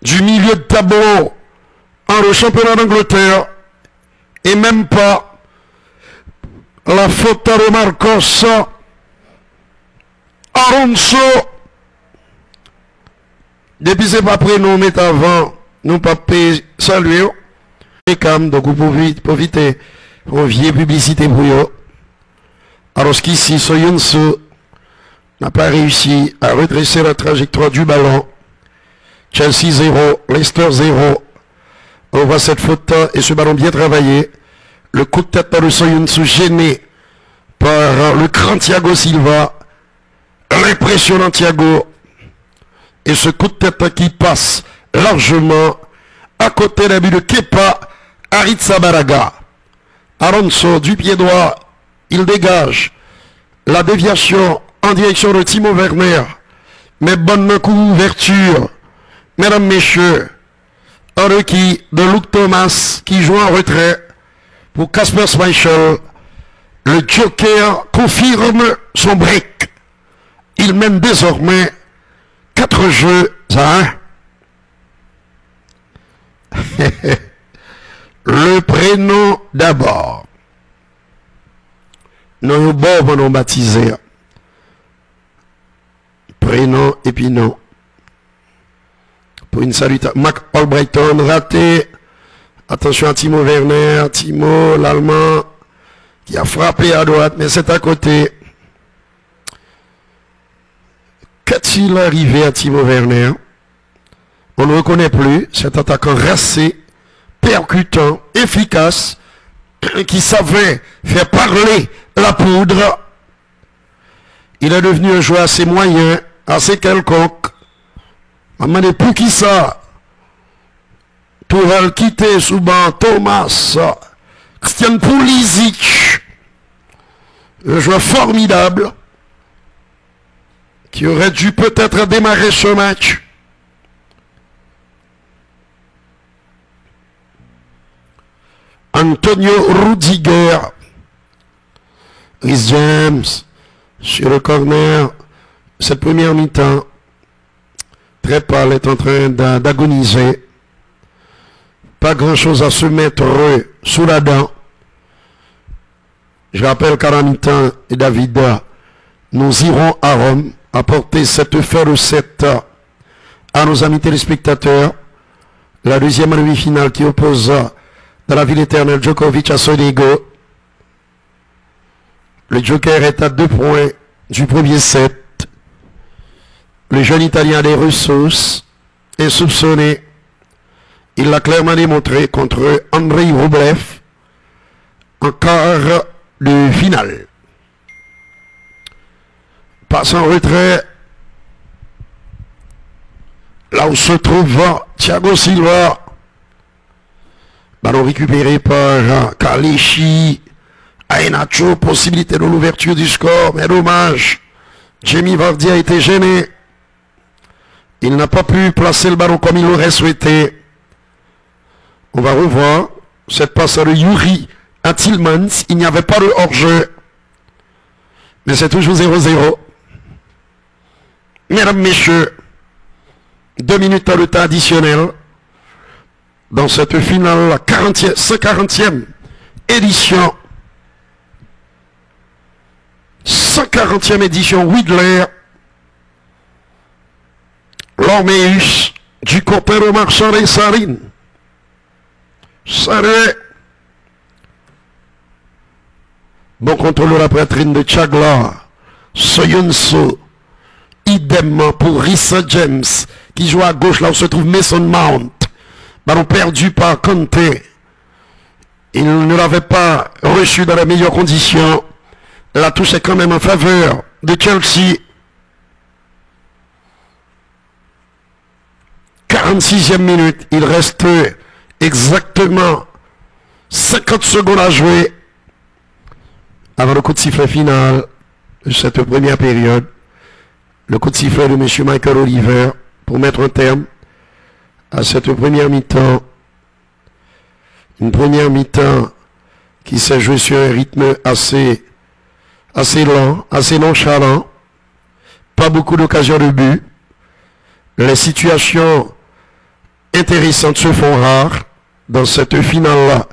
du milieu de tableau en le championnat d'Angleterre. Et même pas la faute de Marcos Alonso. Depuis c'est pas prêt nous mettre avant, nous pas saluer. Donc vous pouvez profiter pour une vieille publicité pour eux. Alors qu'ici, Soyuncu n'a pas réussi à redresser la trajectoire du ballon. Chelsea 0, Leicester 0. On voit cette faute et ce ballon bien travaillé. Le coup de tête par le Soyuncu gêné par le grand Thiago Silva. L'impressionnant Thiago. Et ce coup de tête qui passe largement à côté d'un but de Kepa Arrizabalaga. Alonso du pied droit. Il dégage la déviation en direction de Timo Werner. Mais bonne couverture. Mesdames, messieurs. Un requis de Luc Thomas qui joue en retrait pour Kasper Schmeichel. Le Joker confirme son break. Il mène désormais 4 jeux à 1. Le prénom d'abord. Nous avons baptisé. Prénom et puis nom. Pour une salutation. Mark Albrighton raté. Attention à Timo Werner. Timo, l'Allemand, qui a frappé à droite, mais c'est à côté. Qu'est-il arrivé à Timo Werner? On ne reconnaît plus cet attaquant racé, percutant, efficace, qui savait faire parler la poudre. Il est devenu un joueur assez moyen, assez quelconque. Mais pour qui ça? Pour le quitter sous banc Thomas, Christian Pulisic, un joueur formidable, qui aurait dû peut-être démarrer ce match. Antonio Rudiger, Rhys James, sur le corner, cette première mi-temps, très pâle, est en train d'agoniser. Pas grand-chose à se mettre sous la dent. Je rappelle qu'à la mi-temps, et David, nous irons à Rome apporter cette fête recette à nos amis téléspectateurs. La deuxième demi-finale qui oppose dans la ville éternelle Djokovic à Sonego. Le Joker est à 2 points du premier set. Le jeune Italien a des ressources insoupçonnées. Il l'a clairement démontré contre Andrei Rublev en quart de finale. Passe en retrait. Là où se trouve Thiago Silva. Ballon récupéré par Kalechi. Ainacho, possibilité de l'ouverture du score, mais dommage. Jamie Vardy a été gêné. Il n'a pas pu placer le ballon comme il l'aurait souhaité. On va revoir cette passe de Yuri à Tillmans. Il n'y avait pas de hors-jeu. Mais c'est toujours 0-0. Mesdames, messieurs, 2 minutes à le temps additionnel. Dans cette finale, 140e édition. 140e édition Widler. L'Orméus du côté de Marchand et Sarine. Salut. Bon contrôle de la poitrine de Chagla. Soyunso. Idem pour Rissa James qui joue à gauche là où se trouve Mason Mount. Ballon perdu par Conte. Il ne l'avait pas reçu dans les meilleures conditions. La touche est quand même en faveur de Chelsea. 46e minute. Il reste exactement 50 secondes à jouer avant le coup de sifflet final de cette première période. Le coup de sifflet de M. Michael Oliver pour mettre un terme à cette première mi-temps. Une première mi-temps qui s'est jouée sur un rythme assez lent, assez nonchalant. Pas beaucoup d'occasions de but. Les situations intéressantes se font rares dans cette finale-là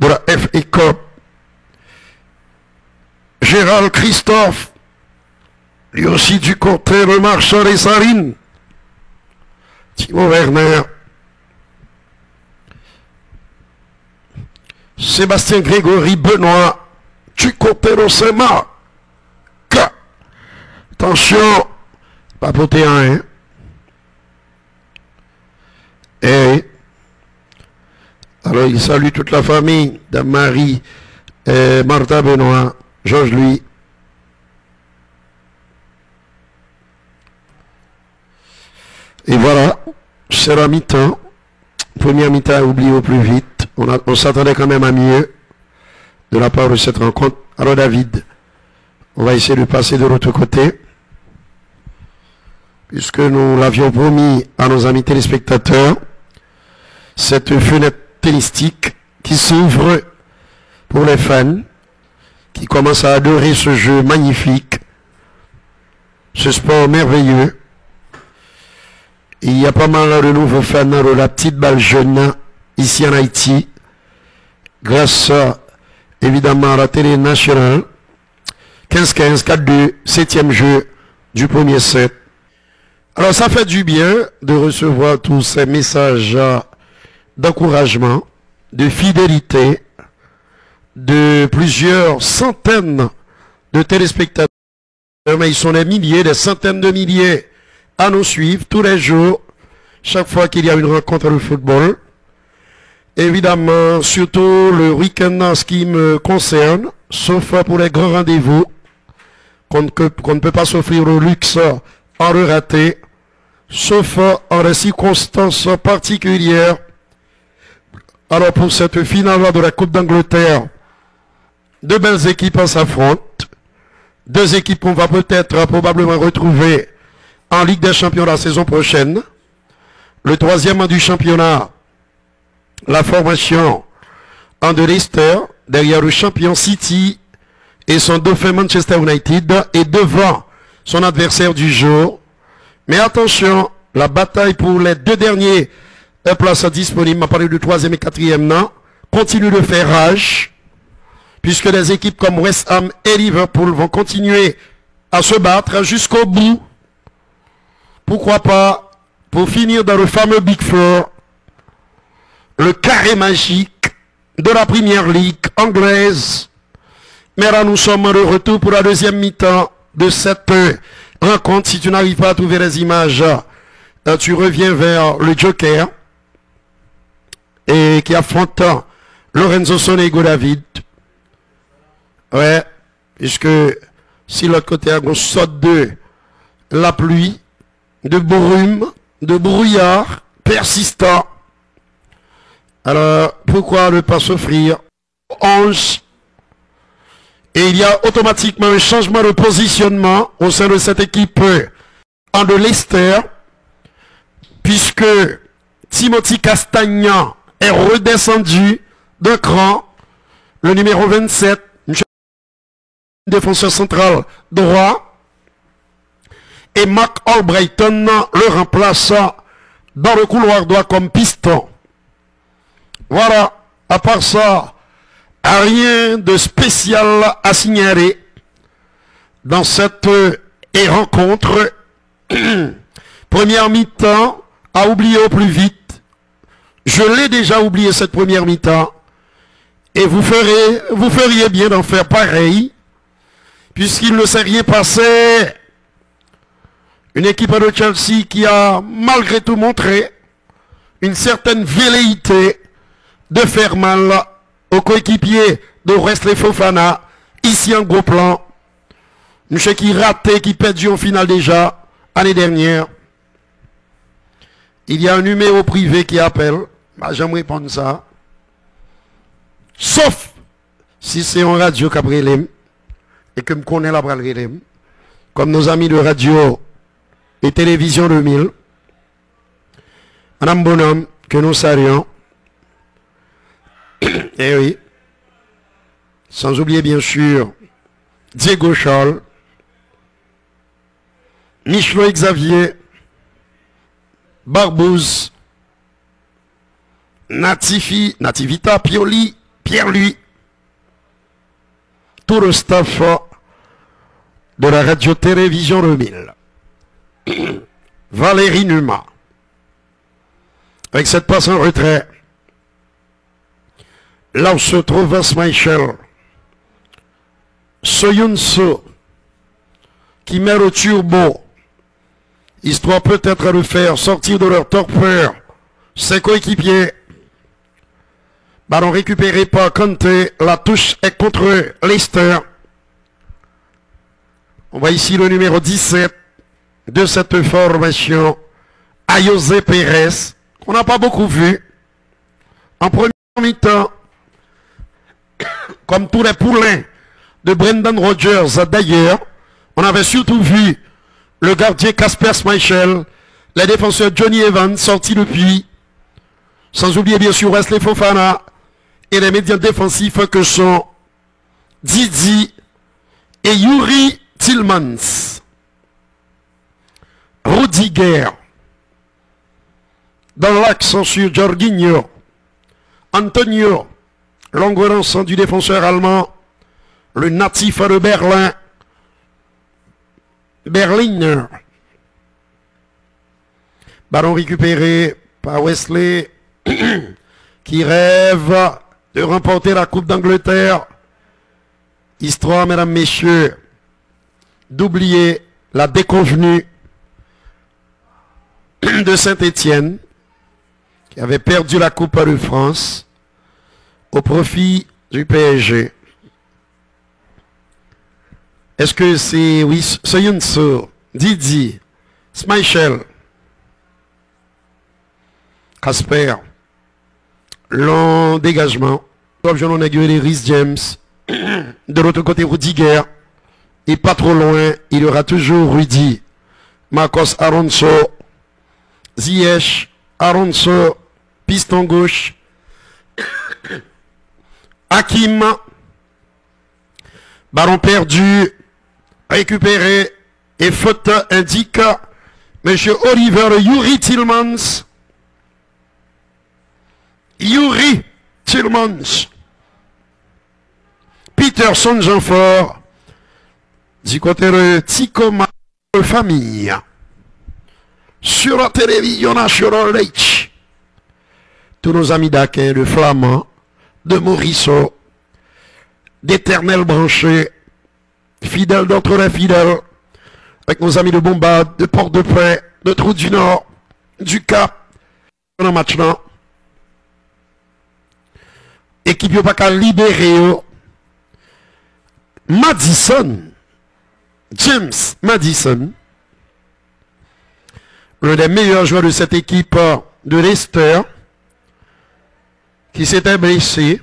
de la FA Cup. Gérald Christophe, lui aussi du côté de Marchand et Sarine. Timo Werner. Sébastien Grégory Benoît du côté de Saint-Marc. Attention, papoter un. Et alors il salue toute la famille de Marie, Martha Benoît, Georges Louis. Et voilà, c'est la mi-temps. Première mi-temps à oublier au plus vite. On s'attendait quand même à mieux de la part de cette rencontre. Alors David, on va essayer de passer de l'autre côté. Puisque nous l'avions promis à nos amis téléspectateurs, cette fenêtre tennistique qui s'ouvre pour les fans, qui commencent à adorer ce jeu magnifique, ce sport merveilleux. Il y a pas mal de nouveaux fans de la petite balle jeune ici en Haïti, grâce évidemment à la télé nationale. 15-15, 4-2, 7e jeu du premier set. Alors ça fait du bien de recevoir tous ces messages d'encouragement, de fidélité, de plusieurs centaines de téléspectateurs, mais ils sont des milliers, des centaines de milliers à nous suivre tous les jours, chaque fois qu'il y a une rencontre de football. Évidemment, surtout le week-end en ce qui me concerne, sauf pour les grands rendez-vous, qu'on ne peut pas s'offrir le luxe en le rater, sauf en des circonstances particulières. Alors pour cette finale de la Coupe d'Angleterre, 2 belles équipes s'affrontent. 2 équipes qu'on va peut-être probablement retrouver en Ligue des Champions la saison prochaine. Le 3e du championnat, la formation en de Leicester, derrière le champion City et son dauphin Manchester United, et devant son adversaire du jour. Mais attention, la bataille pour les 2 derniers un place disponible, à parler du 3e et 4e, non, continue de faire rage, puisque des équipes comme West Ham et Liverpool vont continuer à se battre jusqu'au bout. Pourquoi pas, pour finir dans le fameux Big Four, le carré magique de la Première Ligue anglaise. Mais là, nous sommes de retour pour la deuxième mi-temps de cette rencontre. Si tu n'arrives pas à trouver les images, tu reviens vers le Joker et qui affronte Lorenzo Sonego David. Ouais, puisque si l'autre côté a une sorte de la pluie, de brume, de brouillard persistant. Alors, pourquoi ne pas s'offrir 11? Et il y a automatiquement un changement de positionnement au sein de cette équipe de Leicester, puisque Timothy Castagnan est redescendu d'un cran, le numéro 27, défenseur central droit, et Mark Albrighton le remplace dans le couloir droit comme piston. Voilà, à part ça, rien de spécial à signaler dans cette rencontre. Première mi-temps, à oublier au plus vite. Je l'ai déjà oublié cette première mi-temps. Et vous feriez bien d'en faire pareil, puisqu'il ne s'est rien passé. Une équipe de Chelsea qui a malgré tout montré une certaine velléité de faire mal aux coéquipiers de Wesley Fofana, ici en gros plan. Monsieur qui raté, qui perdu en finale déjà, l'année dernière. Il y a un numéro privé qui appelle. Bah, j'aimerais prendre ça. Sauf si c'est en radio Cabrelem et que me connaît la Bralrelem, comme nos amis de radio et télévision 2000. Madame Bonhomme, que nous saluons. Eh oui. Sans oublier bien sûr Diego Charles, Michelot Xavier, Barbouze, Nativita Pioli, Pierre-Louis, tout le staff de la radio-télévision 2000. Valérie Numa, avec cette passe en retrait. Là où se trouve Michel, Soyunso, qui met le turbo, histoire peut-être de faire sortir de leur torpeur ses coéquipiers. Ballon récupéré par Kanté, la touche est contre Leicester. On voit ici le numéro 17 de cette formation, José Pérez, qu'on n'a pas beaucoup vu. En première mi-temps, comme tous les poulains de Brendan Rodgers d'ailleurs, on avait surtout vu le gardien Kasper Schmeichel, les défenseurs Johnny Evans sortis depuis, sans oublier bien sûr Wesley Fofana et les médias défensifs que sont Didi et Yuri Tillmans. Rudiger dans l'axe sur Jorginho, Antonio, longue relance du défenseur allemand, le natif de Berlin, Berliner. Ballon récupéré par Wesley, qui rêve de remporter la Coupe d'Angleterre. Histoire, mesdames, messieurs, d'oublier la déconvenue de Saint-Étienne, qui avait perdu la Coupe de France au profit du PSG. Est-ce que c'est, oui, Soyunso, Didi, Schmeichel, Casper, long dégagement, Jean et Rhys James, de l'autre côté Rudiger, et pas trop loin, il y aura toujours Rudy, Marcos Alonso, Ziyech, Alonso, piston gauche, Hakim, ballon perdu, récupéré, et faute indique M. Oliver Yuri Tillmans. Yuri Tillmans. Peterson Jean-Fort. Du côté de Ticoma famille. Sur la télévision nationale H. Tous nos amis d'Aquin, de Flamand, de Morisseau, d'éternels branchés, fidèles d'entre les fidèles, avec nos amis de Bombade, de Port-de-Paix, de Trou du Nord, du Cap, dans match là. Équipe n'a pas qu'à libérer Madison, James Madison, l'un des meilleurs joueurs de cette équipe de Leicester, qui s'était blessé,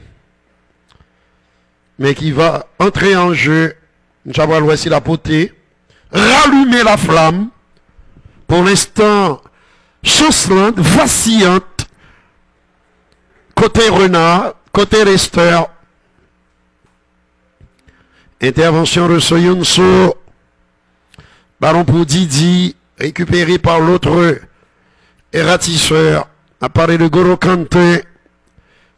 mais qui va entrer en jeu. Nous allons voir la potée, rallumer la flamme. Pour l'instant, chancelante, vacillante, côté Renard, côté Leicester. Intervention de Soyunso. Ballon pour Didi, récupéré par l'autre ratisseur. Appareil de Goro Kanté.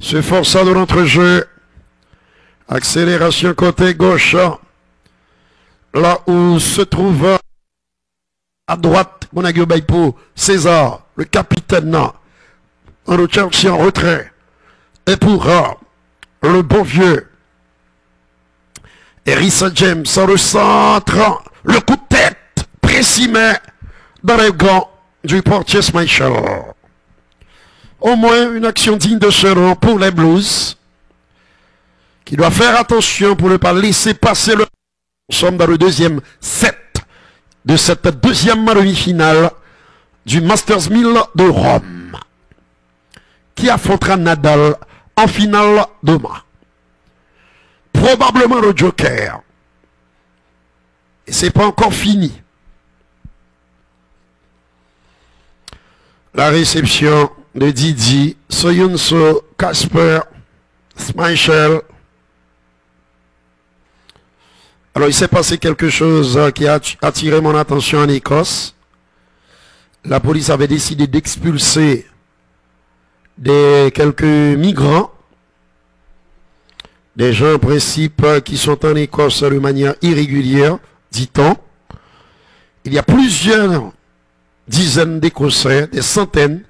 Se forçant de l'entrejeu. Accélération côté gauche. Là où se trouve à droite, Monagio Baipo, César, le capitaine, en Chelsea en retrait. Et pour le bon vieux, Erissa James en le centre, le coup de tête, précis mais dans les gants du portier Schmeichel. Au moins une action digne de ce nom pour les Blues, qui doit faire attention pour ne pas laisser passer le... Nous sommes dans le deuxième set de cette deuxième demi-finale du Masters 1000 de Rome, qui affrontera Nadal en finale demain. Probablement le Joker. Et c'est pas encore fini. La réception de Didi, Soyunso, Casper, Schmeichel. Alors, il s'est passé quelque chose qui a attiré mon attention en Écosse. La police avait décidé d'expulser quelques migrants, des gens en principe qui sont en Écosse de manière irrégulière, dit-on. Il y a plusieurs dizaines d'Écossais, des centaines,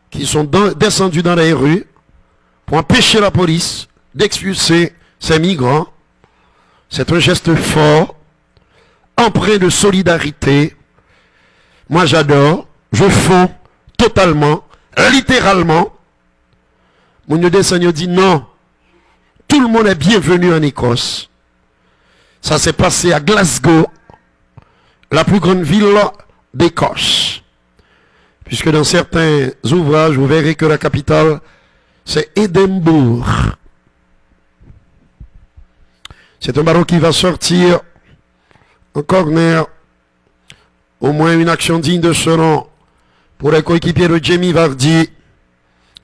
qui sont descendus dans les rues pour empêcher la police d'expulser ces migrants. C'est un geste fort, empreint de solidarité. Moi j'adore, je fonds totalement, littéralement. Mon descend dit non, tout le monde est bienvenu en Écosse. Ça s'est passé à Glasgow, la plus grande ville d'Écosse. Puisque dans certains ouvrages, vous verrez que la capitale, c'est Édimbourg. C'est un ballon qui va sortir en corner. Au moins une action digne de ce nom pour les coéquipiers de Jamie Vardy.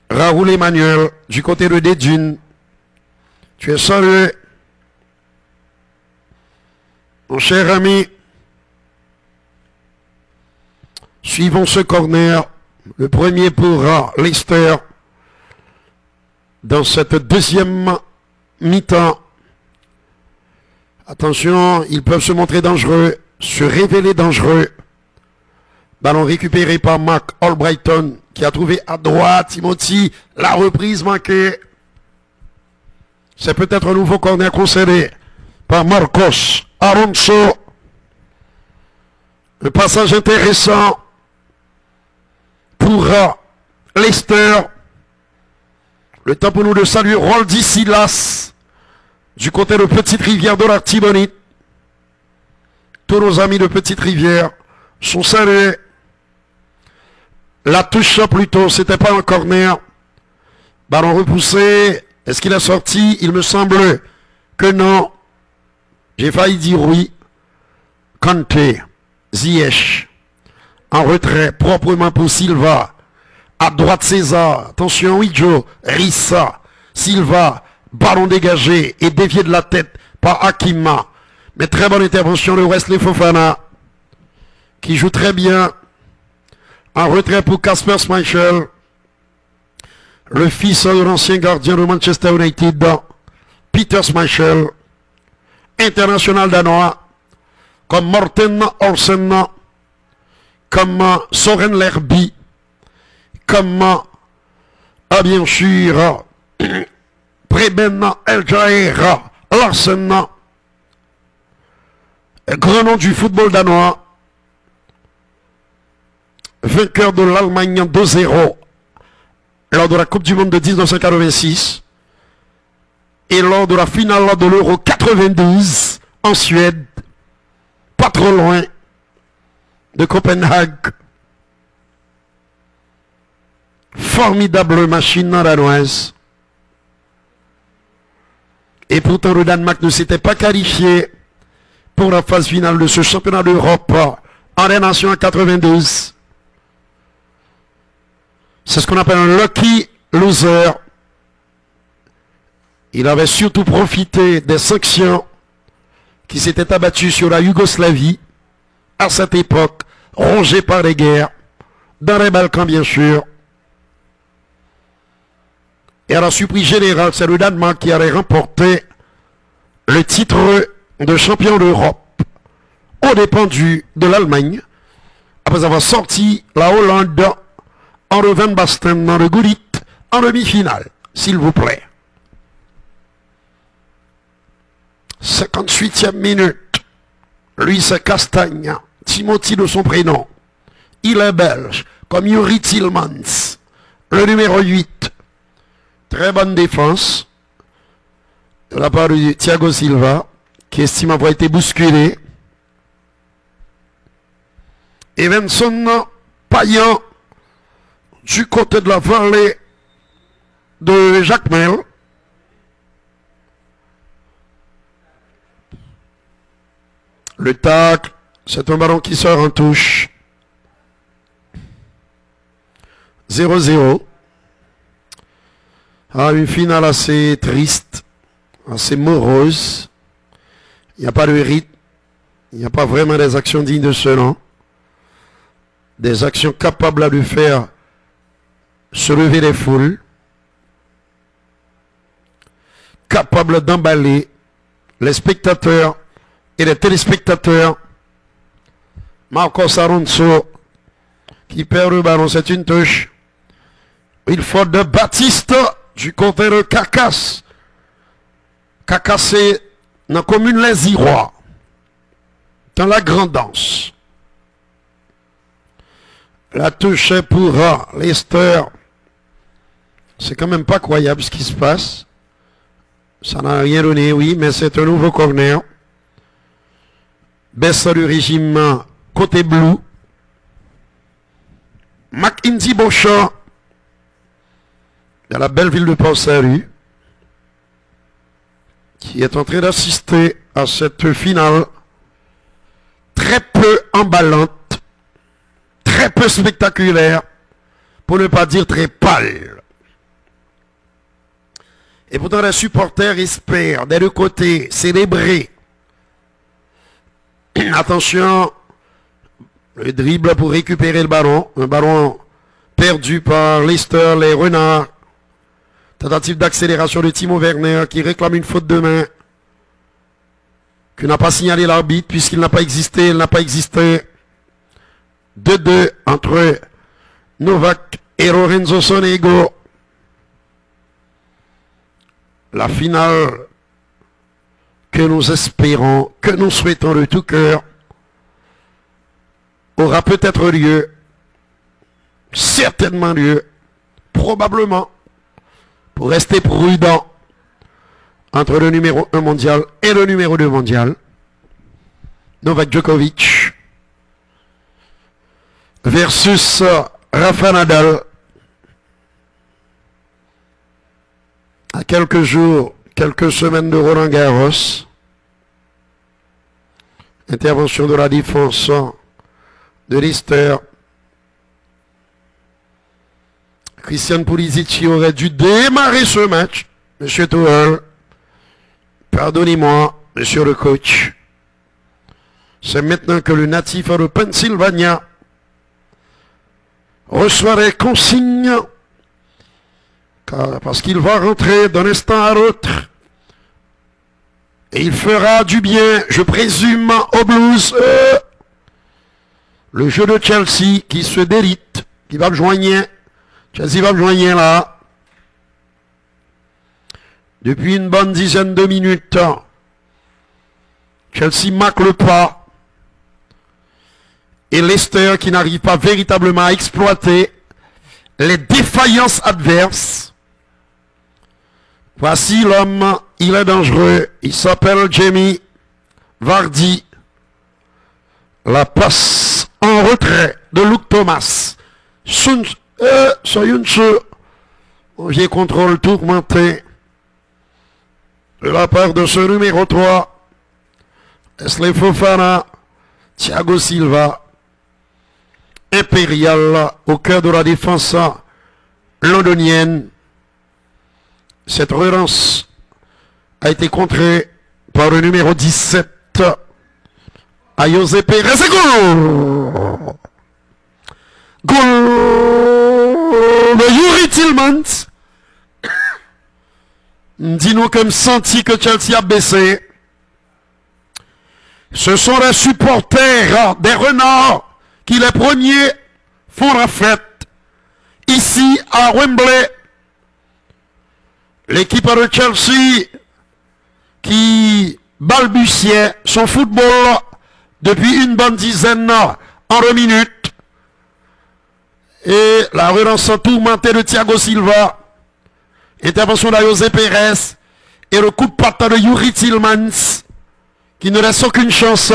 Raoul Emmanuel du côté de Dédune. Tu es salué. Mon cher ami. Suivons ce corner. Le premier pour Leicester. Dans cette deuxième mi-temps. Attention, ils peuvent se montrer dangereux, se révéler dangereux. Ballon récupéré par Mark Albrighton, qui a trouvé à droite Timothy, la reprise manquée. C'est peut-être un nouveau corner concédé par Marcos Alonso. Le passage intéressant pour Leicester. Le temps pour nous de saluer Roldi Silas. Du côté de Petite Rivière de l'Artibonite. Tous nos amis de Petite Rivière sont salués. La touche plutôt, c'était pas un corner. Ballon repoussé. Est-ce qu'il a sorti? Il me semble que non. J'ai failli dire oui. Kanté, Ziyech. En retrait, proprement pour Silva. À droite César. Attention, Widjo, Rissa, Silva. Ballon dégagé et dévié de la tête par Hakima. Mais très bonne intervention de Wesley Fofana, qui joue très bien. En retrait pour Casper Schmeichel. le fils de l'ancien gardien de Manchester United, Peter Schmeichel, international danois, comme Morten Olsen, comme Soren Lerby, comme, bien sûr, Preben Eljaer Larsen, grand nom du football danois, vainqueur de l'Allemagne 2-0 lors de la Coupe du Monde de 1986 et lors de la finale de l'Euro 92 en Suède, pas trop loin de Copenhague. Formidable machine danoise. Et pourtant le Danemark ne s'était pas qualifié pour la phase finale de ce championnat d'Europe en des Nations en 92. C'est ce qu'on appelle un lucky loser. Il avait surtout profité des sanctions qui s'étaient abattues sur la Yougoslavie à cette époque, rongée par les guerres, dans les Balkans bien sûr. Et à la surprise générale, c'est le Danemark qui allait remporter le titre de champion d'Europe aux dépens de l'Allemagne, après avoir sorti la Hollande en Van Basten dans le Gullit en demi-finale, s'il vous plaît. 58e minute. Lui c'est Castagne, Timothy de son prénom. Il est belge, comme Yuri Tillmans, le numéro 8. Très bonne défense de la part de Thiago Silva, qui estime avoir été bousculé. Evenson Payan du côté de la vallée de Jacmel. Le tacle, c'est un ballon qui sort en touche. 0-0. Ah, une finale assez triste, assez morose. Il n'y a pas de rythme. Il n'y a pas vraiment des actions dignes de ce nom. Des actions capables de faire se lever les foules. Capables d'emballer les spectateurs et les téléspectateurs. Marcos Alonso qui perd le ballon, c'est une touche. Il faut de Baptiste du côté de Cacas. Cacas c'est dans la commune Les Irois, dans la Grandance. La touche est pour Leicester. C'est quand même pas croyable ce qui se passe. Ça n'a rien donné, oui, mais c'est un nouveau corner. Baisse du régime côté bleu. Mackenzie Beauchamp de la belle ville de Port-Salut qui est en train d'assister à cette finale très peu emballante, très peu spectaculaire, pour ne pas dire très pâle. Et pourtant les supporters espèrent des deux côtés célébrer. Attention, le dribble pour récupérer le ballon. Un ballon perdu par Leicester, les Renards. Tentative d'accélération de Timo Werner qui réclame une faute de main. Que n'a pas signalé l'arbitre puisqu'il n'a pas existé. Il n'a pas existé. 2-2 entre Novak et Lorenzo Sonego. La finale que nous espérons, que nous souhaitons de tout cœur, aura peut-être lieu, certainement lieu, probablement, pour rester prudent entre le numéro 1 mondial et le numéro 2 mondial, Novak Djokovic, versus Rafa Nadal, à quelques jours, quelques semaines de Roland Garros. Intervention de la défense de Leicester. Christian Pulisic aurait dû démarrer ce match. Monsieur Tourelle, pardonnez-moi, monsieur le coach. C'est maintenant que le natif de Pennsylvania reçoit les consignes Parce qu'il va rentrer d'un instant à l'autre. Et il fera du bien, je présume, aux Blues. Le jeu de Chelsea qui se délite, qui va me joindre. Chelsea va me joindre là. Depuis une bonne dizaine de minutes. Chelsea marque le pas. Et Leicester qui n'arrive pas véritablement à exploiter les défaillances adverses. Voici l'homme, il est dangereux. Il s'appelle Jamie Vardy. La passe en retrait de Luke Thomas. Soyuncu. On vient contrôle tourmenté. De la part de ce numéro 3. Wesley Fofana. Thiago Silva. Impérial au cœur de la défense londonienne. Cette relance a été contrée par le numéro 17 à José Pérez. Et goal! Goal de Youri Tillmans. Dis-nous comme senti que Chelsea a baissé. Ce sont les supporters des Renards qui les premiers font la fête ici à Wembley. L'équipe de Chelsea qui balbutiait son football depuis une bonne dizaine de minutes. Et la relance tourmentée de Thiago Silva. Intervention de José Pérez. Et le coup de patte de Youri Tillmans qui ne laisse aucune chance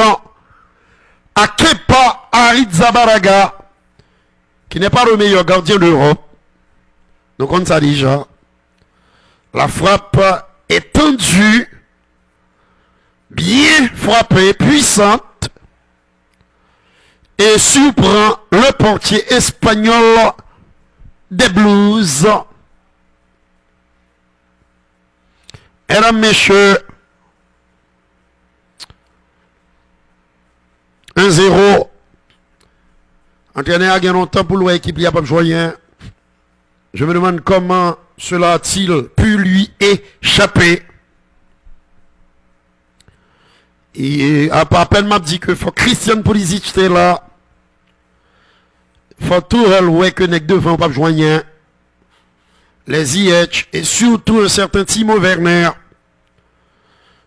à Kepa Arrizabalaga qui n'est pas le meilleur gardien d'Europe. Donc on sait déjà. La frappe est tendue, bien frappée, puissante, et surprend le portier espagnol des Blues. Mesdames, messieurs, 1-0. Entraîneur a gagné longtemps pour l'équipe, il n'y a pas de joyen. Je me demande comment cela a-t-il pu lui échapper. Et à peine m'a dit que faut Christian Pulisic était là. Faut tout ouais que n'est devant pas joignant. Les IH et surtout un certain Timo Werner.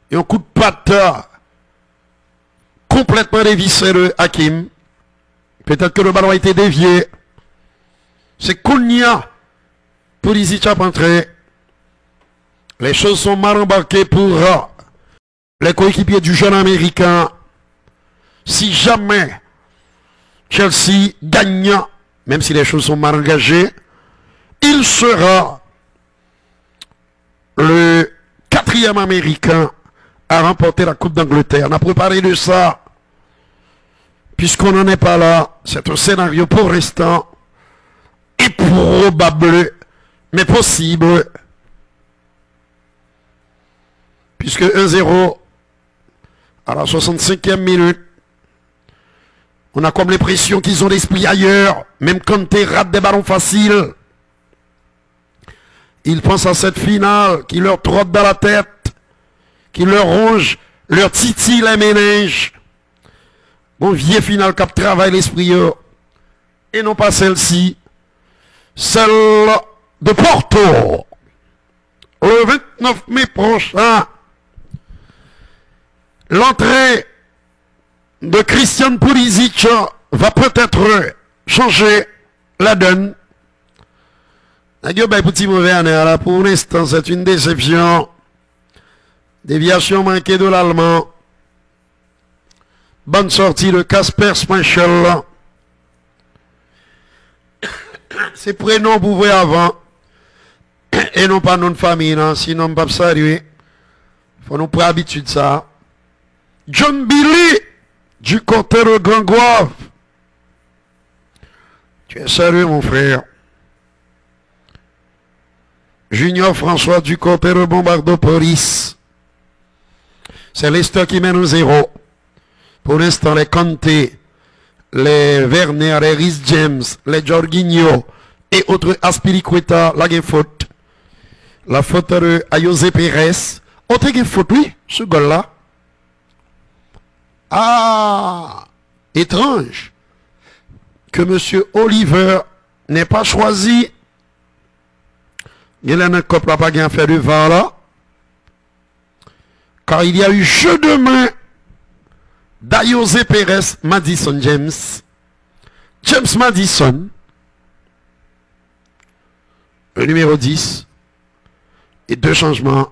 Et un coup de patte complètement dévissé de Hakim. Peut-être que le ballon a été dévié. C'est Kounia. Pulisic a entré. Les choses sont mal embarquées pour les coéquipiers du jeune américain. Si jamais Chelsea gagne, même si les choses sont mal engagées, il sera le 4e américain à remporter la Coupe d'Angleterre. On a préparé de ça, puisqu'on n'en est pas là. C'est un scénario pour l'instant improbable, mais possible. Puisque 1-0 à la 65e minute. On a comme l'impression qu'ils ont l'esprit ailleurs. Même quand tu rates des ballons faciles. Ils pensent à cette finale qui leur trotte dans la tête. Qui leur ronge, leur titille les méninges. Bon vieux final qui travaille l'esprit. Et non pas celle-ci. Celle de Porto. Le 29 mai prochain. L'entrée de Christian Pulisic va peut-être changer la donne. Pour l'instant, c'est une déception. Déviation manquée de l'Allemand. Bonne sortie de Kasper Schmeichel. C'est prénom pour voir avant. Et non pas nom de famille, non. Sinon, on ne peut pas saluer. Il faut nous prendre habitude de ça. John Billy du côté de Grand Goave. Tu es sérieux, mon frère. Junior François du côté de Bombardopolis. C'est Leicester qui mène au 0. Pour l'instant, les Kanté, les Werner, les Rhys James, les Jorginho et autres Aspilicueta, la game faute. La faute de José Pérez. On a une faute, oui, ce gars-là. Ah, étrange que M. Oliver n'ait pas choisi. Il y a un couple pas bien fait de vent là. Car il y a eu jeu de main d'José Pérez, Madison James. James Madison, le numéro 10. Et deux changements.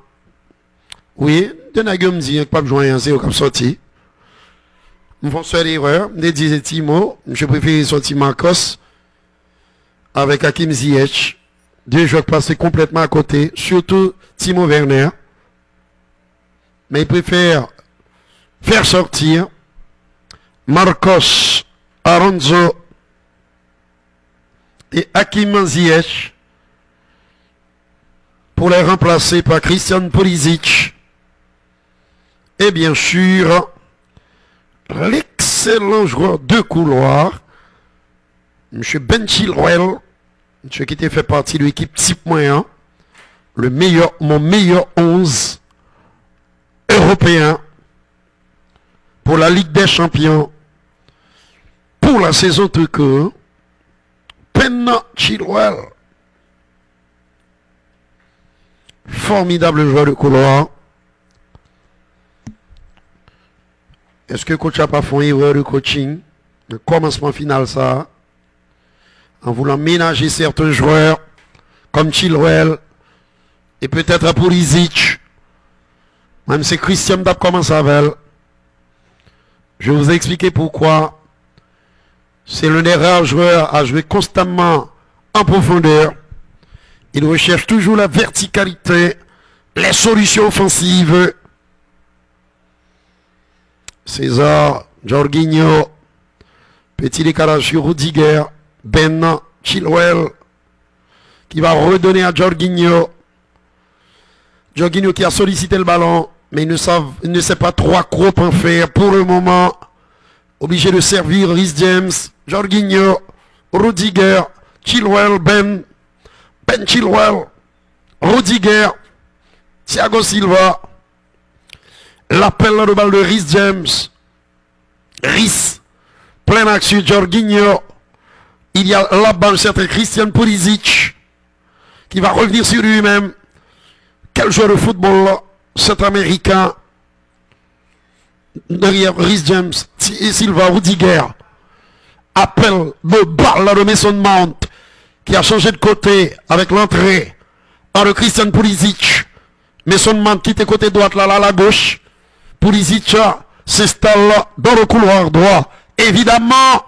Oui, de Nagum me dit qu'il n'y a pas besoin de comme sorti. Nous faisons faire l'erreur. Nous disons Timo, je préfère sortir Marcos avec Hakim Ziyech. Deux joueurs passés complètement à côté, surtout Timo Werner. Mais il préfère faire sortir Marcos Alonso et Hakim Ziyech pour les remplacer par Christian Pulisic. Et bien sûr, l'excellent joueur de couloir, M. Ben Chilwell, monsieur qui était fait partie de l'équipe type moyen, mon meilleur 11 européen pour la Ligue des Champions pour la saison de cours. Ben Chilwell, formidable joueur de couloir. Est-ce que le coach n'a pas fait une erreur de coaching? Le commencement final, ça, en voulant ménager certains joueurs, comme Chilwell, et peut-être Pulisic, même si Christian Dap commence avec. Je vais vous expliquer pourquoi. C'est l'un des rares joueurs à jouer constamment en profondeur. Il recherche toujours la verticalité, les solutions offensives. César, Jorginho, petit décalage sur Rudiger, Ben Chilwell, qui va redonner à Jorginho. Jorginho qui a sollicité le ballon, mais il ne sait pas trop en faire pour le moment. Obligé de servir Rhys James, Jorginho, Rudiger, Chilwell, Ben Chilwell, Rudiger, Thiago Silva. L'appel de balle de Rhys James. Rhys, plein action, Jorginho. Il y a là-bas un certain Christian Pulisic qui va revenir sur lui-même. Quel joueur de football, cet Américain. Derrière Rhys James, Silva, Rudiger. Appel de balle de Mason Mount qui a changé de côté avec l'entrée par le Christian Pulisic. Mason Mount quitte côté droite, là, à la gauche. Pulisic s'installe dans le couloir droit. Évidemment,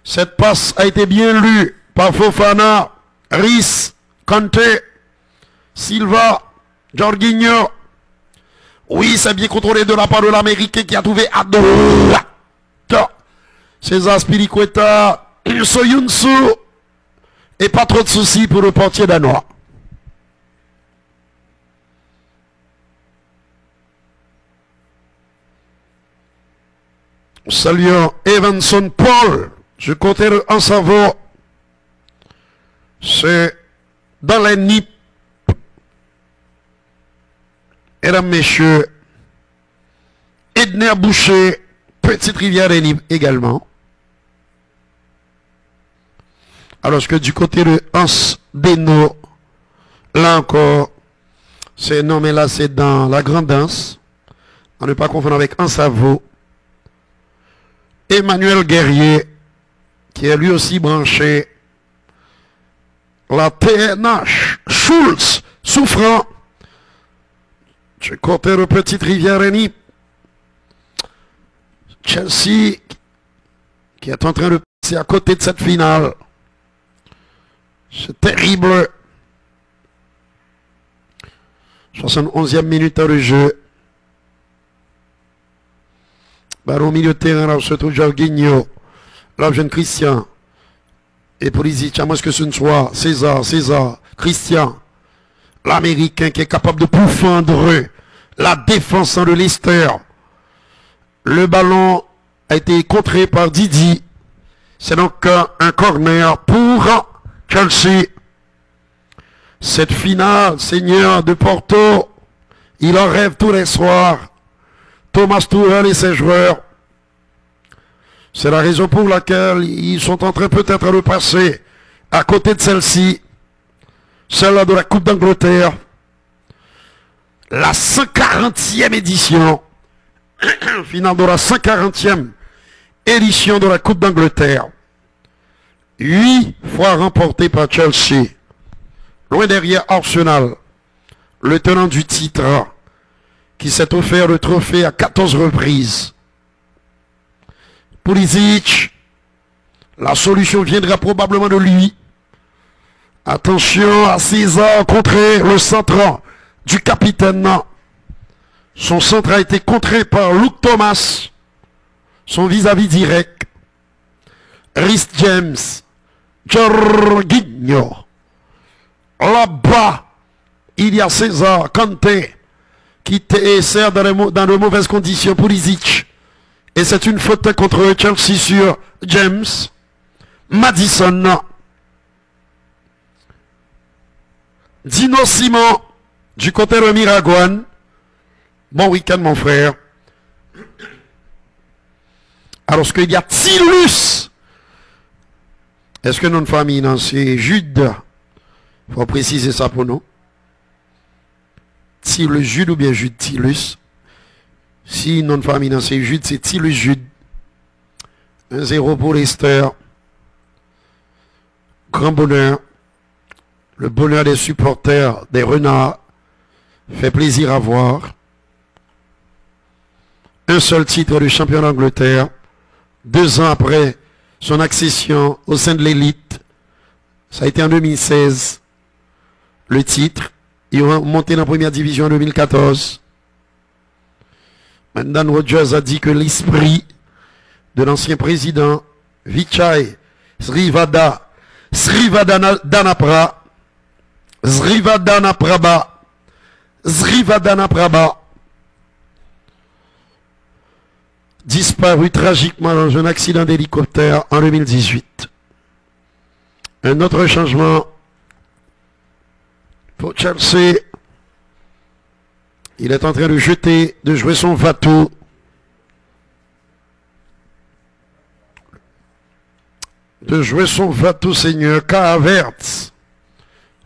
cette passe a été bien lue par Fofana, Rhys, Kanté, Silva, Jorginho. Oui, c'est bien contrôlé de la part de l'Américain qui a trouvé à droite César Spilicueta, Soyunsu. Et pas trop de soucis pour le portier danois. Saluons Evanson Paul. Je comptais en savoir. C'est dans les nips. Mesdames, messieurs. Edner Boucher. Petite rivière des Nippes également. Alors que du côté de Hans Beno, là encore, c'est non mais là c'est dans la grande danse. On ne pas confondre avec Hans Savo. Emmanuel Guerrier, qui est lui aussi branché. La TNH, Schulz, souffrant. Du côté de Petite Rivière-Reni. Chelsea, qui est en train de passer à côté de cette finale. C'est terrible. 71e minute de jeu. Ballon au milieu de terrain, là, se trouve Jorginho. Là, jeune Christian. Et Pulisic, à moins que ce ne soit César, Christian. L'Américain qui est capable de pourfendre la défense de Leicester. Le ballon a été contré par Didi. C'est donc un corner pour Chelsea. Cette finale, Seigneur, de Porto, il en rêve tous les soirs. Thomas Tuchel et ses joueurs. C'est la raison pour laquelle ils sont en train peut-être de passer à côté de celle-ci, celle-là de la Coupe d'Angleterre, la 140e édition, finale de la 140e édition de la Coupe d'Angleterre. 8 fois remportée par Chelsea, loin derrière Arsenal, le tenant du titre, qui s'est offert le trophée à 14 reprises. Pulisic, la solution viendra probablement de lui. Attention à César, contré le centre du capitaine. Son centre a été contré par Luke Thomas, son vis-à-vis direct. Reece James, Jorginho. Là-bas, il y a César, Kanté, qui sert dans de mauvaises conditions. Pulisic. Et c'est une faute contre Chelsea sur James. Madison. Dino Simon, du côté de Miragouane. Bon week-end, mon frère. Alors qu'il y a Tilus. Est-ce que notre famille, non, c'est Jude? Il faut préciser ça pour nous. Tilus Jude ou bien Jude Tilus? Si notre famille, non, c'est Jude, c'est Tilus Jude. 1-0 pour Leicester. Grand bonheur. Le bonheur des supporters, des renards, fait plaisir à voir. Un seul titre de champion d'Angleterre, 2 ans après son accession au sein de l'élite. Ça a été en 2016, le titre. Ils ont monté dans la première division en 2014. Brendan Rodgers a dit que l'esprit de l'ancien président Vichai Srivadanaprabha disparu tragiquement dans un accident d'hélicoptère en 2018. Un autre changement pour Chelsea. Il est en train de jouer son Vatou. Seigneur, Kai Havertz.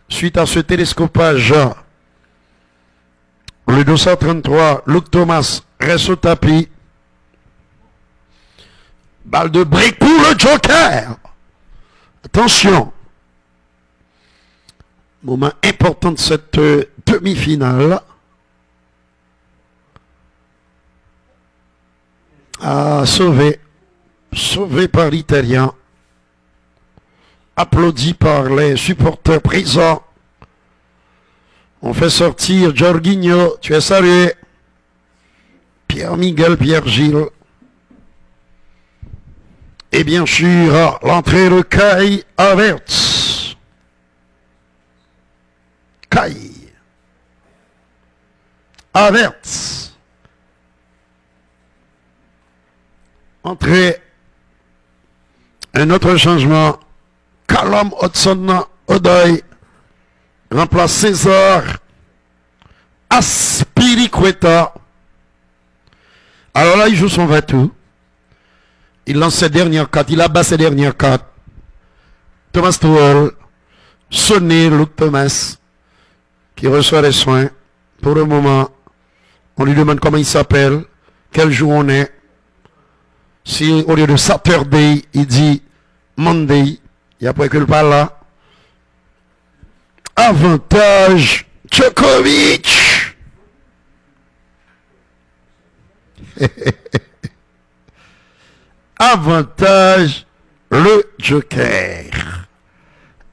Suite à ce télescopage, le 233, Luke Thomas reste au tapis. Balle de brique pour le Joker. Attention. Moment important de cette demi-finale. Sauvé par l'Italien. Applaudi par les supporters présents. On fait sortir Jorginho, tu es salué. Pierre-Miguel, Pierre-Gilles. Et bien sûr, l'entrée de Kai Havertz. Kai Havertz. Entrée. Un autre changement. Callum Hudson-Odoi remplace César Azpilicueta. Alors là, il joue son Vatou. Il lance ses dernières cartes. Il abat ses dernières cartes. Thomas Tuchel, Sonné, Luke Thomas, qui reçoit les soins. Pour le moment, on lui demande comment il s'appelle, quel jour on est. Si au lieu de Saturday, il dit Monday, il n'y a pas que le pas là. Avantage Djokovic. Avantage le Joker.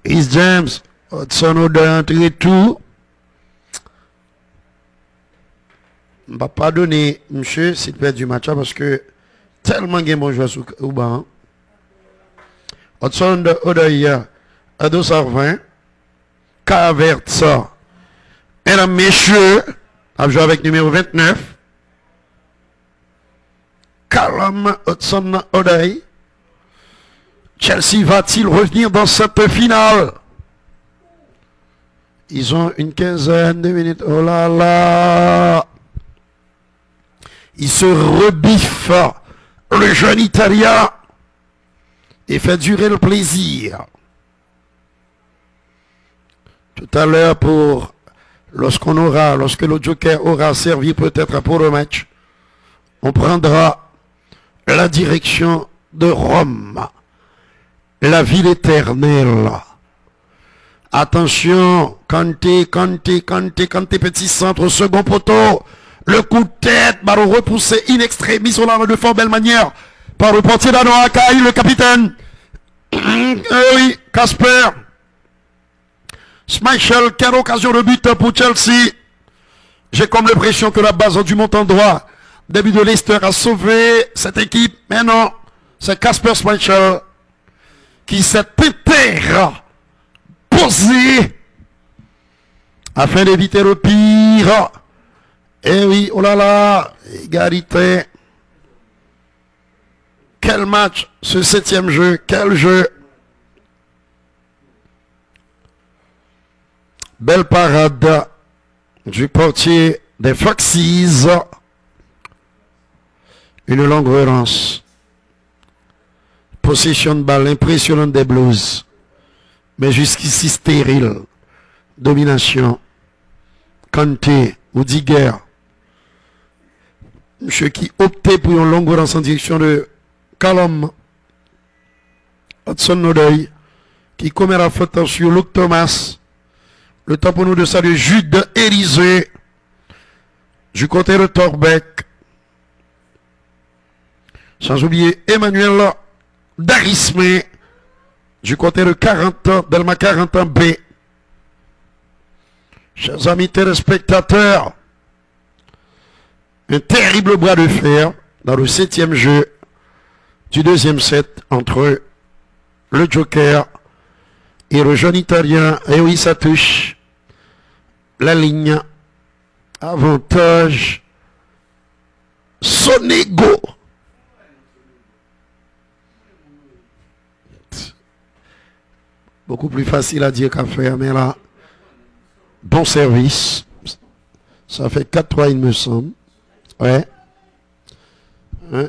Reece James, Hudson-Odoi entre tout. Je ne vais pas donner, monsieur, s'il perd du match, parce que tellement de bon joueur au banc. Hudson-Odoi à 220. Kai Havertz, mesdames, messieurs, a joué avec numéro 29. Callum Hudson-Odoi. Chelsea va-t-il revenir dans cette finale? Ils ont une quinzaine de minutes. Oh là là. Il se rebiffe le jeune Italien et fait durer le plaisir. Tout à l'heure, lorsque le Joker aura servi peut-être pour le match, on prendra la direction de Rome, la ville éternelle. Attention, Kanté, petit centre, second poteau. Le coup de tête, ballon repoussé in extremis sur l'arme de fort belle manière par le portier danois, Akai, le capitaine. Oui, Casper. Schmeichel, quelle occasion de but pour Chelsea. J'ai comme l'impression que la base du montant droit, début de Leicester, a sauvé cette équipe. Mais non, c'est Casper Schmeichel qui s'est posé afin d'éviter le pire. Eh oui, oh là là, égalité. Quel match, ce 7e jeu, quel jeu. Belle parade du portier des Foxes. Une longue relance. Possession de balle impressionnante des Blues. Mais jusqu'ici stérile. Domination. Kanté, Rudiger. Monsieur qui optait pour une longue relance en direction de Callum Hudson-Odoi, qui commet la faute sur Luke Thomas. Le temps pour nous de saluer Jude Élysée du côté de Torbeck. Sans oublier Emmanuel Darisme du côté de 40 Delma 40 B. Chers amis téléspectateurs, un terrible bras de fer dans le 7e jeu du 2e set entre le Joker et le jeune Italien. Et oui, ça touche la ligne. Avantage Sonego. Beaucoup plus facile à dire qu'à faire, mais là, bon service. Ça fait 4-3, il me semble. Ouais.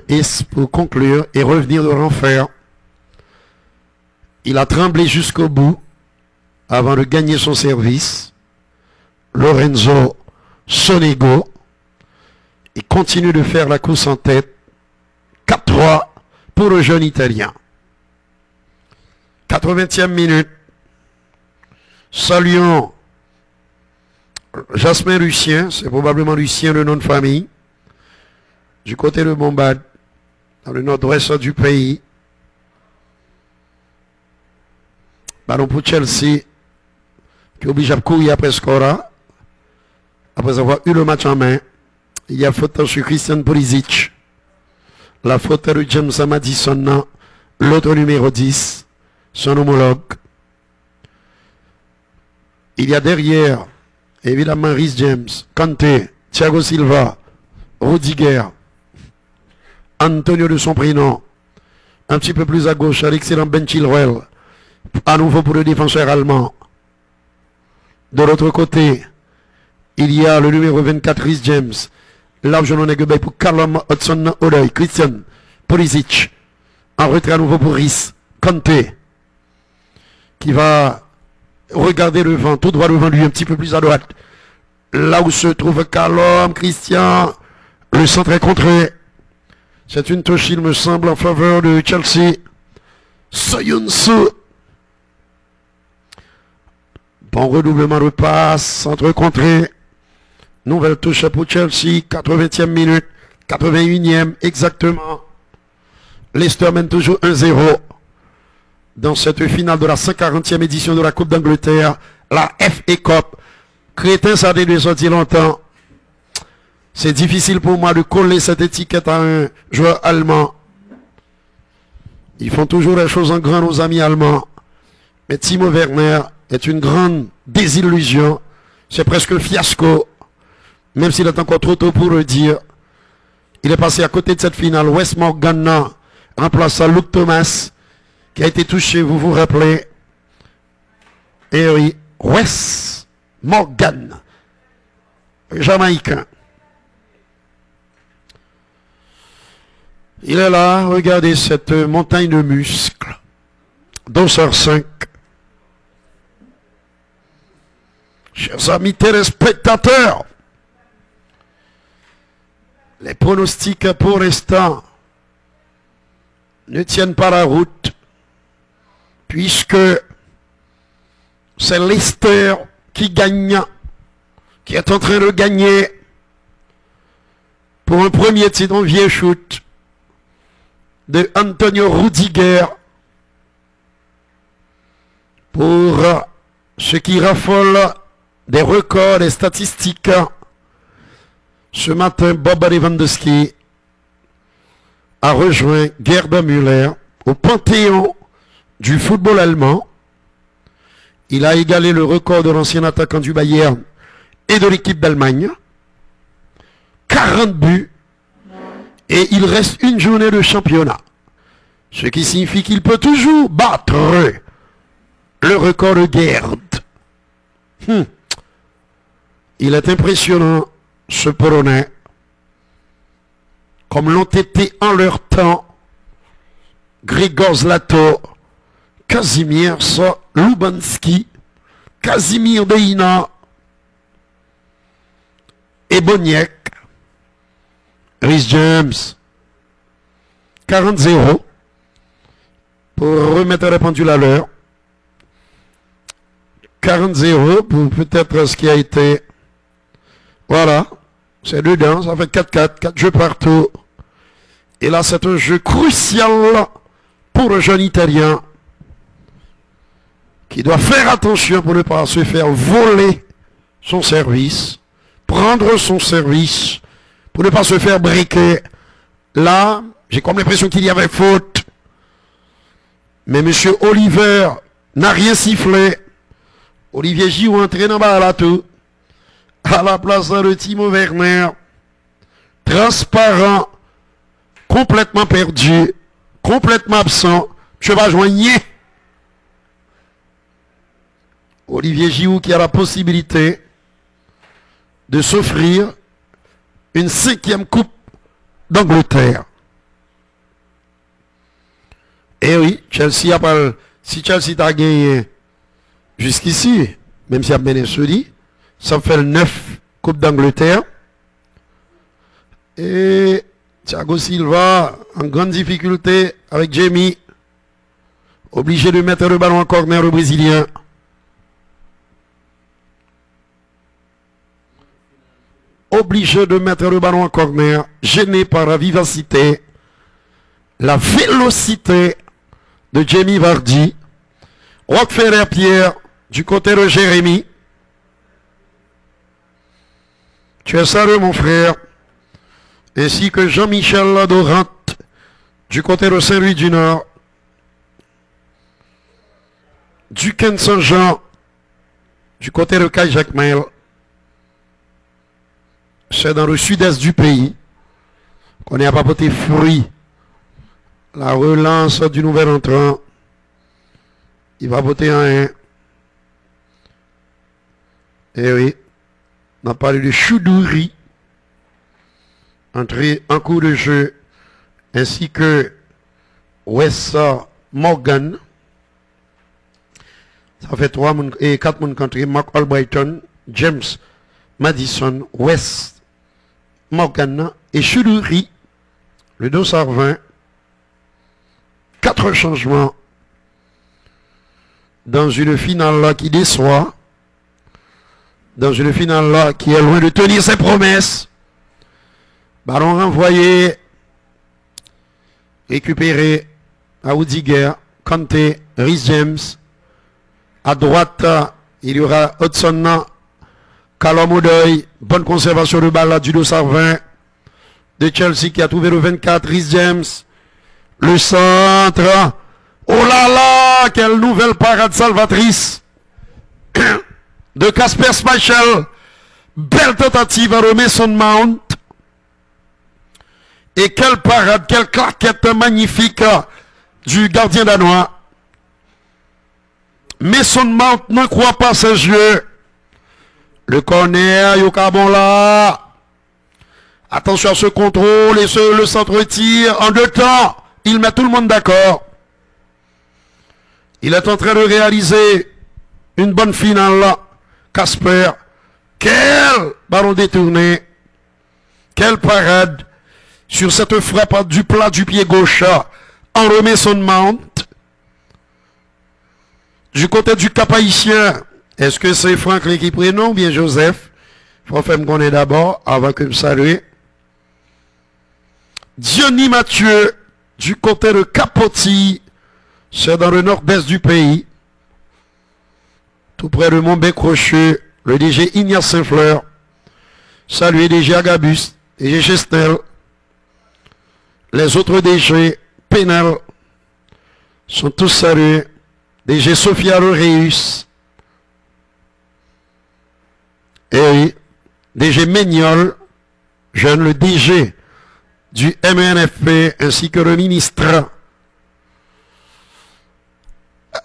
Et pour conclure et revenir de l'enfer, il a tremblé jusqu'au bout avant de gagner son service. Lorenzo Sonego. Il continue de faire la course en tête. 4-3 pour le jeune Italien. 80e minute. Saluons Jasmin Lucien, c'est probablement Lucien le nom de famille, du côté de Bombade, dans le nord-ouest du pays. Ballon pour Chelsea, qui oblige à courir après Scora, après avoir eu le match en main. Il y a faute sur Christian Pulisic. La faute de James Madison, l'autre numéro 10, son homologue. Il y a derrière, évidemment, Rhys James, Kanté, Thiago Silva, Rudiger, Antonio de son prénom. Un petit peu plus à gauche, l'excellent Ben Chilwell, à nouveau pour le défenseur allemand. De l'autre côté, il y a le numéro 24, Rhys James, largement négocié pour Callum Hudson-Odoi, Christian Pulisic, en retrait à nouveau pour Rhys, Kanté, qui va regarder le vent, tout droit devant lui, un petit peu plus à droite. Là où se trouve Callum, Christian, le centre est contré. C'est une touche, il me semble, en faveur de Chelsea. Soyuncu. Bon redoublement de passe, centre contré. Nouvelle touche pour Chelsea, 80e minute, 81e exactement. Leicester mène toujours 1-0 dans cette finale de la 140e édition de la Coupe d'Angleterre, la FA Cup. Crétin, ça a déjà sorti longtemps. C'est difficile pour moi de coller cette étiquette à un joueur allemand. Ils font toujours les choses en grand, nos amis allemands. Mais Timo Werner est une grande désillusion. C'est presque un fiasco. Même s'il est encore trop tôt pour le dire. Il est passé à côté de cette finale. Wes Morgan remplace Luke Thomas, qui a été touché, vous vous rappelez. Et oui, Wes Morgan, Jamaïcain. Il est là, regardez cette montagne de muscles. Dossard 5. Chers amis téléspectateurs, les pronostics pour l'instant ne tiennent pas la route, puisque c'est Leicester qui gagne, qui est en train de gagner pour un premier titre en vieux shoot de Antonio Rudiger, pour ce qui raffole des records, des statistiques. Ce matin, Bob Lewandowski a rejoint Gerd Müller au panthéon du football allemand. Il a égalé le record de l'ancien attaquant du Bayern et de l'équipe d'Allemagne. 40 buts. Et il reste une journée de championnat. Ce qui signifie qu'il peut toujours battre le record de Gerd. Il est impressionnant, ce Polonais, comme l'ont été en leur temps Grigor Zlato, Kazimierz Lubanski, Kazimir Deina et Boniek. Rhys James, 40-0 pour remettre la pendule à l'heure. 40-0 pour peut-être ce qui a été. Voilà, c'est dedans, ça fait 4-4, 4 jeux partout. Et là, c'est un jeu crucial pour le jeune Italien qui doit faire attention pour ne pas se faire voler son service, prendre son service, pour ne pas se faire briquer. Là, j'ai comme l'impression qu'il y avait faute. Mais M. Oliver n'a rien sifflé. Olivier Giroud entré dans la tout. À la place de Timo Werner. Transparent. Complètement perdu. Complètement absent. Je vais joigner. Olivier Giroud qui a la possibilité de s'offrir une 5e coupe d'Angleterre. Et oui, Chelsea a pas. Si Chelsea a gagné jusqu'ici, même si a bien dit, ça fait 9 coupes d'Angleterre. Et Thiago Silva en grande difficulté avec Jamie, obligé de mettre le ballon en corner au Brésilien. Obligé de mettre le ballon en corner, gêné par la vivacité, la vélocité de Jamie Vardy. Rockefeller-Pierre du côté de Jérémy. Tu es sérieux mon frère. Ainsi que Jean-Michel Dorant du côté de Saint-Louis du Nord. Duquesne Saint-Jean du côté de Caille-Jacmel. C'est dans le sud-est du pays qu'on est à papoter fruit. La relance du nouvel entrant. Il va voter en 1. Et oui, on a parlé de Choudouri. Entré en cours de jeu. Ainsi que Wes Morgan. Ça fait 3 et 4 moun country. Mark Albrighton, James Madison, Wes Morgan et Choudouri. Le dossard 20. 4 changements dans une finale là qui déçoit, dans une finale là qui est loin de tenir ses promesses. Ballon renvoyé, récupéré à Rudiger, Kanté, Rhys James. À droite, il y aura Hudson, Callum Odoi, bonne conservation de balle là du dossard 20 de Chelsea qui a trouvé le 24, Rhys James. Le centre. Oh là là, quelle nouvelle parade salvatrice de Kasper Schmeichel. Belle tentative à Mason Mount. Et quelle parade, quelle claquette magnifique du gardien danois. Mason Mount ne croit pas ses yeux. Le corner, Yokabon là. Attention à ce contrôle et le centre tir en 2 temps. Il met tout le monde d'accord. Il est en train de réaliser une bonne finale là. Casper. Quel ballon détourné. Quelle parade sur cette frappe du plat du pied gauche en remet son Mount. Du côté du Cap haïtien, est-ce que c'est Franklin qui prénom ou bien Joseph? Il faut faire me connaître d'abord avant que me salue. Diony Mathieu du côté de Capoti, c'est dans le nord-est du pays, tout près de Montbec-Rocheux, le DG Ignace Saint-Fleur. Salut DG Agabus, DG Gestel, les autres DG Pénal sont tous salués. DG Sophia Loreus, et oui, DG Méniol, jeune le DG du MNFP ainsi que le ministre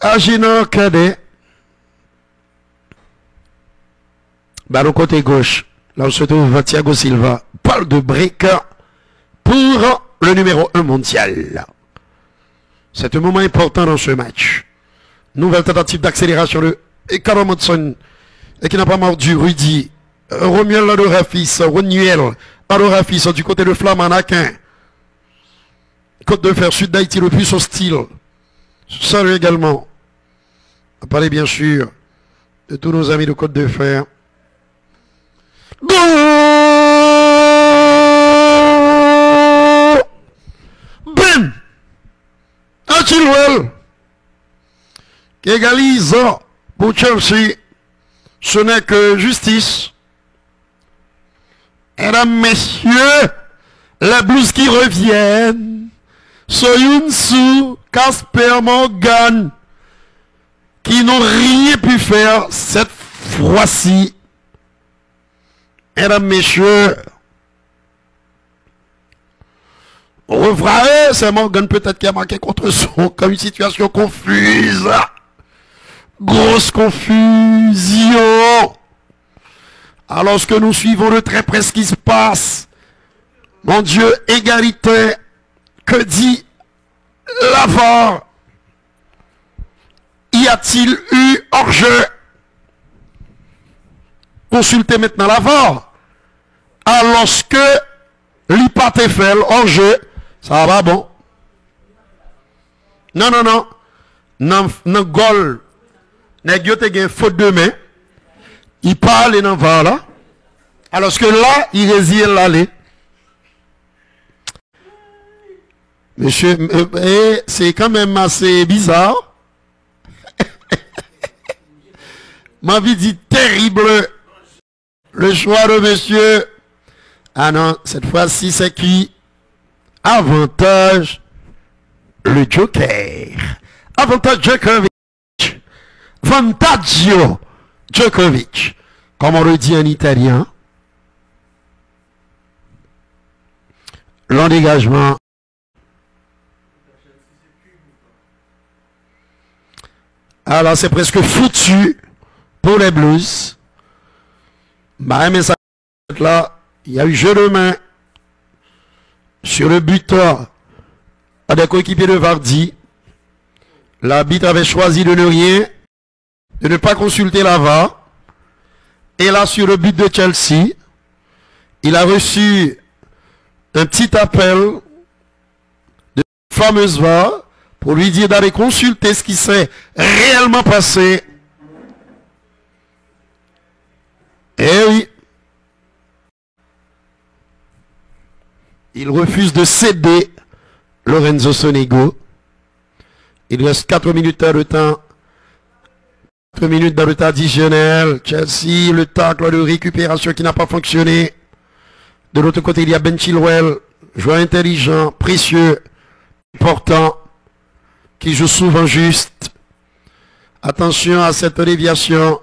Agénor Cadet. Ballon côté gauche, là où se trouve Thiago Silva, balle de break pour le numéro 1 mondial. C'est un moment important dans ce match. Nouvelle tentative d'accélération de Karl Monson, et qui n'a pas mordu Rudy. Romuel Adorafis, Ronuel Adorafis du côté de Flamanaquin. Côte de Fer, Sud d'Haïti, le plus hostile. Salut également. On va parler bien sûr de tous nos amis de Côte de Fer. Goal! Ben! Un Chilwell qui égalise pour Chelsea. Ce n'est que justice. Mesdames, messieurs, les Blues qui reviennent. Soyuncu, Casper Morgan, qui n'ont rien pu faire cette fois-ci. Mesdames, messieurs, on reverra, c'est Morgan peut-être qui a marqué contre son, comme une situation confuse. Grosse confusion. Alors que nous suivons de très près ce qui se passe. Mon Dieu, égalité. Que dit la VAR? Y a-t-il eu hors-jeu? Consultez maintenant la VAR. Alors que l'IPA Tefel hors-jeu, ça va bon. Non, non, non. Non, goal. Nèg yo te gen faute de main. Il parle dans VAR là. Alors que là, il réside l'aller. Monsieur, c'est quand même assez bizarre. Ma vie dit terrible. Le choix de monsieur. Ah non, cette fois-ci, c'est qui? Avantage le Joker. Avantage Djokovic. Vantaggio Djokovic. Comme on le dit en italien. Long dégagement. Alors c'est presque foutu pour les Blues. Bah mais ça là, il y a eu jeu de main sur le buteur à des coéquipiers de Vardy. L'arbitre avait choisi de ne pas consulter la VAR. Et là sur le but de Chelsea, il a reçu un petit appel de la fameuse VAR pour lui dire d'aller consulter ce qui s'est réellement passé. Eh oui. Il refuse de céder Lorenzo Sonego. Il reste 4 minutes de temps. 4 minutes dans le temps additionnel. Chelsea, le tacle de récupération qui n'a pas fonctionné. De l'autre côté, il y a Ben Chilwell, joueur intelligent, précieux, important, qui joue souvent juste. Attention à cette déviation.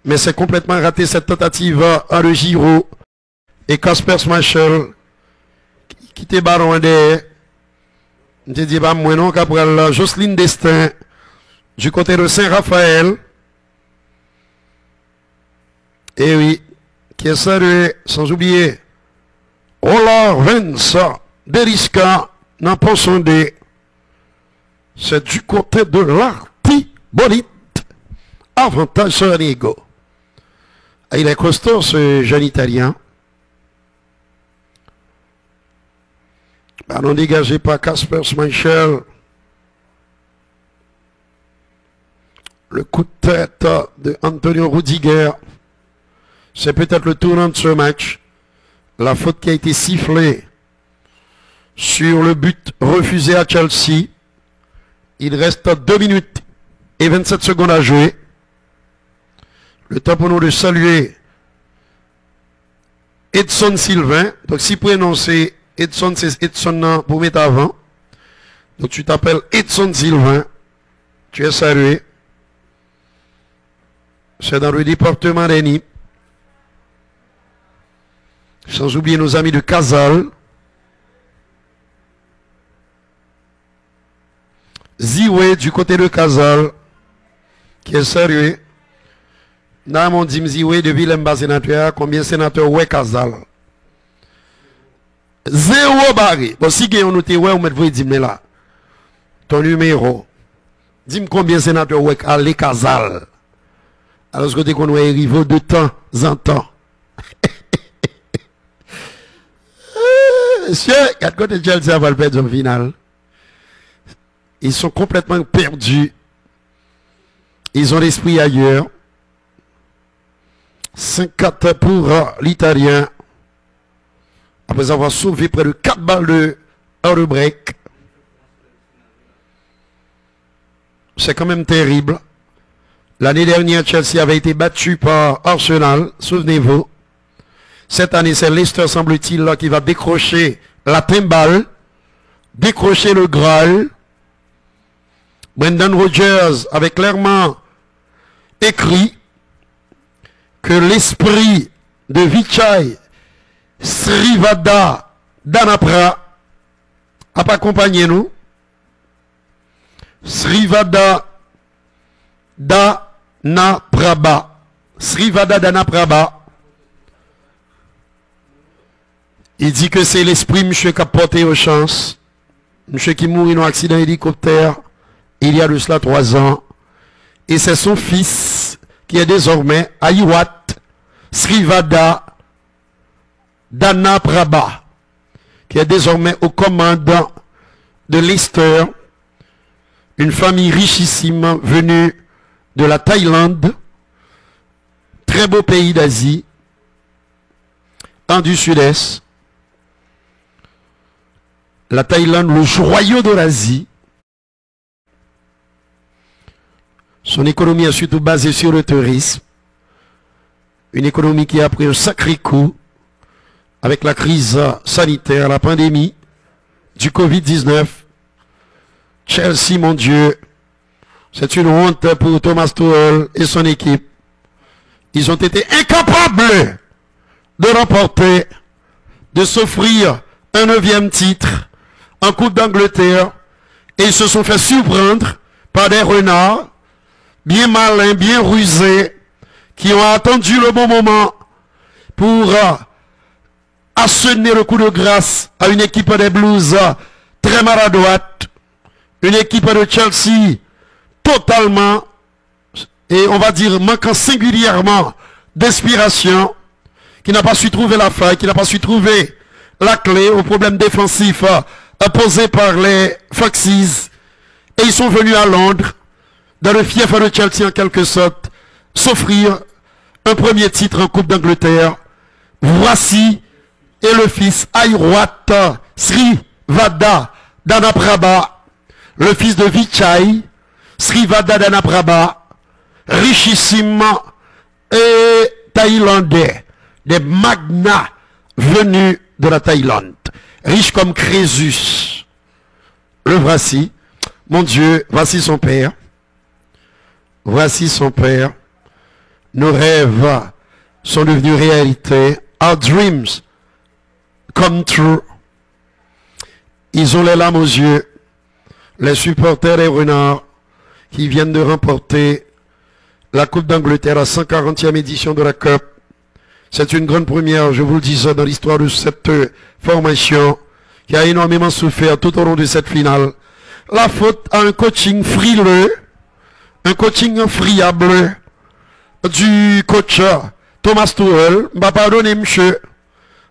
Mais c'est complètement raté cette tentative à le Giro. Et Kasper Schmeichel, qui te baron derrière. Je dis pas moi non, qu'après Jocelyne Destin, du côté de Saint-Raphaël. Et oui, qui est salué, sans oublier, Roland Vincent, Derisca, n'en pensons des. C'est du côté de l'Artibonite. Avantage sur Anigo. Il est costaud, ce jeune Italien. Non dégagé par Casper Schmeichel. Le coup de tête de Antonio Rudiger. C'est peut-être le tournant de ce match. La faute qui a été sifflée sur le but refusé à Chelsea. Il reste 2 minutes et 27 secondes à jouer. Le temps pour nous de saluer Edson Sylvain. Donc si vous prononcez Edson, c'est Edson pour mettre avant. Donc tu t'appelles Edson Sylvain. Tu es salué. C'est dans le département d'Eni. Sans oublier nos amis de Casal. Ziwe du côté de Casal. Qui est salué. Dans mon dim Ziwe de Villemba sénateur. Combien sénateur ouais Casal? 0 barré. Bon, si vous noté, ouais, vous mettez dire là. Ton numéro. Dis-moi combien sénateur ouais à Casal. Alors que qu'on va arriver de temps en temps. Monsieur, quand côté Chelsea va le perdre en finale. Ils sont complètement perdus. Ils ont l'esprit ailleurs. 5-4 pour l'Italien. Après avoir sauvé près de 4 balles de hors de break. C'est quand même terrible. L'année dernière, Chelsea avait été battu par Arsenal, souvenez-vous. Cette année, c'est Leicester, semble-t-il, qui va décrocher la timbale, décrocher le Graal. Brendan Rodgers avait clairement écrit que l'esprit de Vichai Srivada Danapra a accompagné nous. Srivada Danaprabha. Srivada Danaprabha. Il dit que c'est l'esprit, monsieur, qui a porté aux chances. Monsieur qui mourit dans un accident hélicoptère il y a de cela 3 ans. Et c'est son fils qui est désormais Ayuat Srivada Danaprabha, qui est désormais au commandant de Leicester, une famille richissime venue de la Thaïlande, très beau pays d'Asie, un du sud-est. La Thaïlande, le joyau de l'Asie. Son économie est surtout basée sur le tourisme. Une économie qui a pris un sacré coup avec la crise sanitaire, la pandémie du Covid-19. Chelsea, mon Dieu, c'est une honte pour Thomas Tuchel et son équipe. Ils ont été incapables de remporter, de s'offrir un 9e titre en Coupe d'Angleterre. Et ils se sont fait surprendre par des renards bien malins, bien rusés, qui ont attendu le bon moment pour asséner le coup de grâce à une équipe des Blues très maladroite, une équipe de Chelsea totalement, et on va dire manquant singulièrement d'inspiration, qui n'a pas su trouver la faille, qui n'a pas su trouver la clé au problème défensif posé par les Foxes. Et ils sont venus à Londres, dans le fief de Chelsea en quelque sorte, s'offrir un premier titre en Coupe d'Angleterre. Voici et le fils Ayuat Srivada Danaprabha, le fils de Vichai Srivada Danaprabha, richissime et thaïlandais, des magnats venus de la Thaïlande, riche comme Crésus. Le voici, mon Dieu, voici son père. Voici son père. Nos rêves sont devenus réalité. Our dreams come true. Ils ont les larmes aux yeux. Les supporters des Renards qui viennent de remporter la Coupe d'Angleterre, la 140e édition de la Coupe. C'est une grande première, je vous le disais, dans l'histoire de cette formation qui a énormément souffert tout au long de cette finale. La faute à un coaching frileux, un coaching friable du coach Thomas Tuchel. M'a pardonné, monsieur.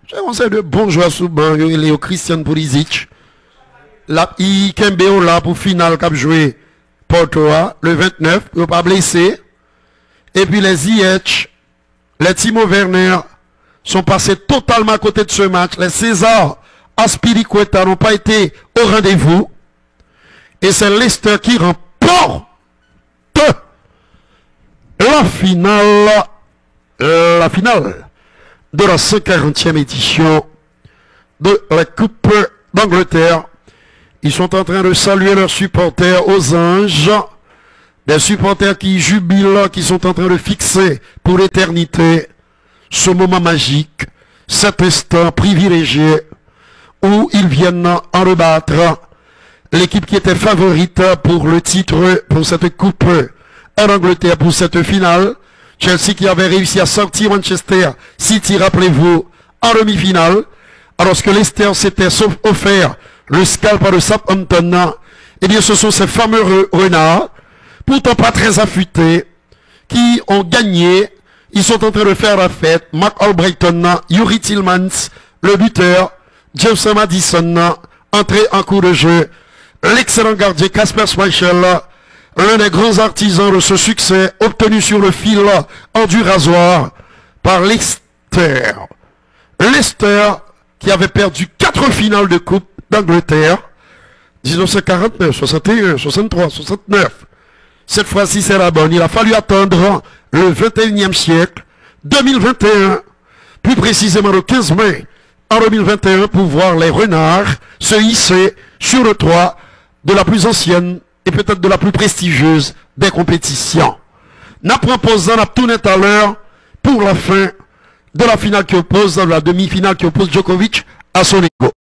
J'ai conseillé de bons joueurs sous banc, Léo Christian Pulisic. Il Kembeo là pour finale qu'a joué Porto le 29, il n'est pas blessé. Et puis les Ziyech, les Timo Werner sont passés totalement à côté de ce match. Les César Azpilicueta n'ont pas été au rendez-vous. Et c'est Leicester qui remporte la finale de la 140e édition de la Coupe d'Angleterre. Ils sont en train de saluer leurs supporters aux anges. Des supporters qui jubilent, qui sont en train de fixer pour l'éternité ce moment magique, cet instant privilégié où ils viennent en rebattre l'équipe qui était favorite pour le titre, pour cette coupe en Angleterre, pour cette finale. Chelsea qui avait réussi à sortir Manchester City, rappelez-vous, en demi-finale, alors que Leicester s'était offert le scalp de Southampton. Eh bien, ce sont ces fameux renards, pourtant pas très affûtés, qui ont gagné. Ils sont en train de faire la fête. Mark Albrighton, Yuri Tillmans, le buteur, James Maddison, entré en cours de jeu. L'excellent gardien Kasper Schmeichel, l'un des grands artisans de ce succès obtenu sur le fil en du rasoir par Leicester. Leicester qui avait perdu 4 finales de Coupe d'Angleterre, 1949, 61, 63, 69. Cette fois-ci, c'est la bonne. Il a fallu attendre le 21e siècle, 2021, plus précisément le 15 mai, en 2021, pour voir les renards se hisser sur le toit de la plus ancienne et peut-être de la plus prestigieuse des compétitions. N'approposant la tournée à l'heure pour la fin de la finale qui oppose, la demi-finale qui oppose Djokovic à son ego.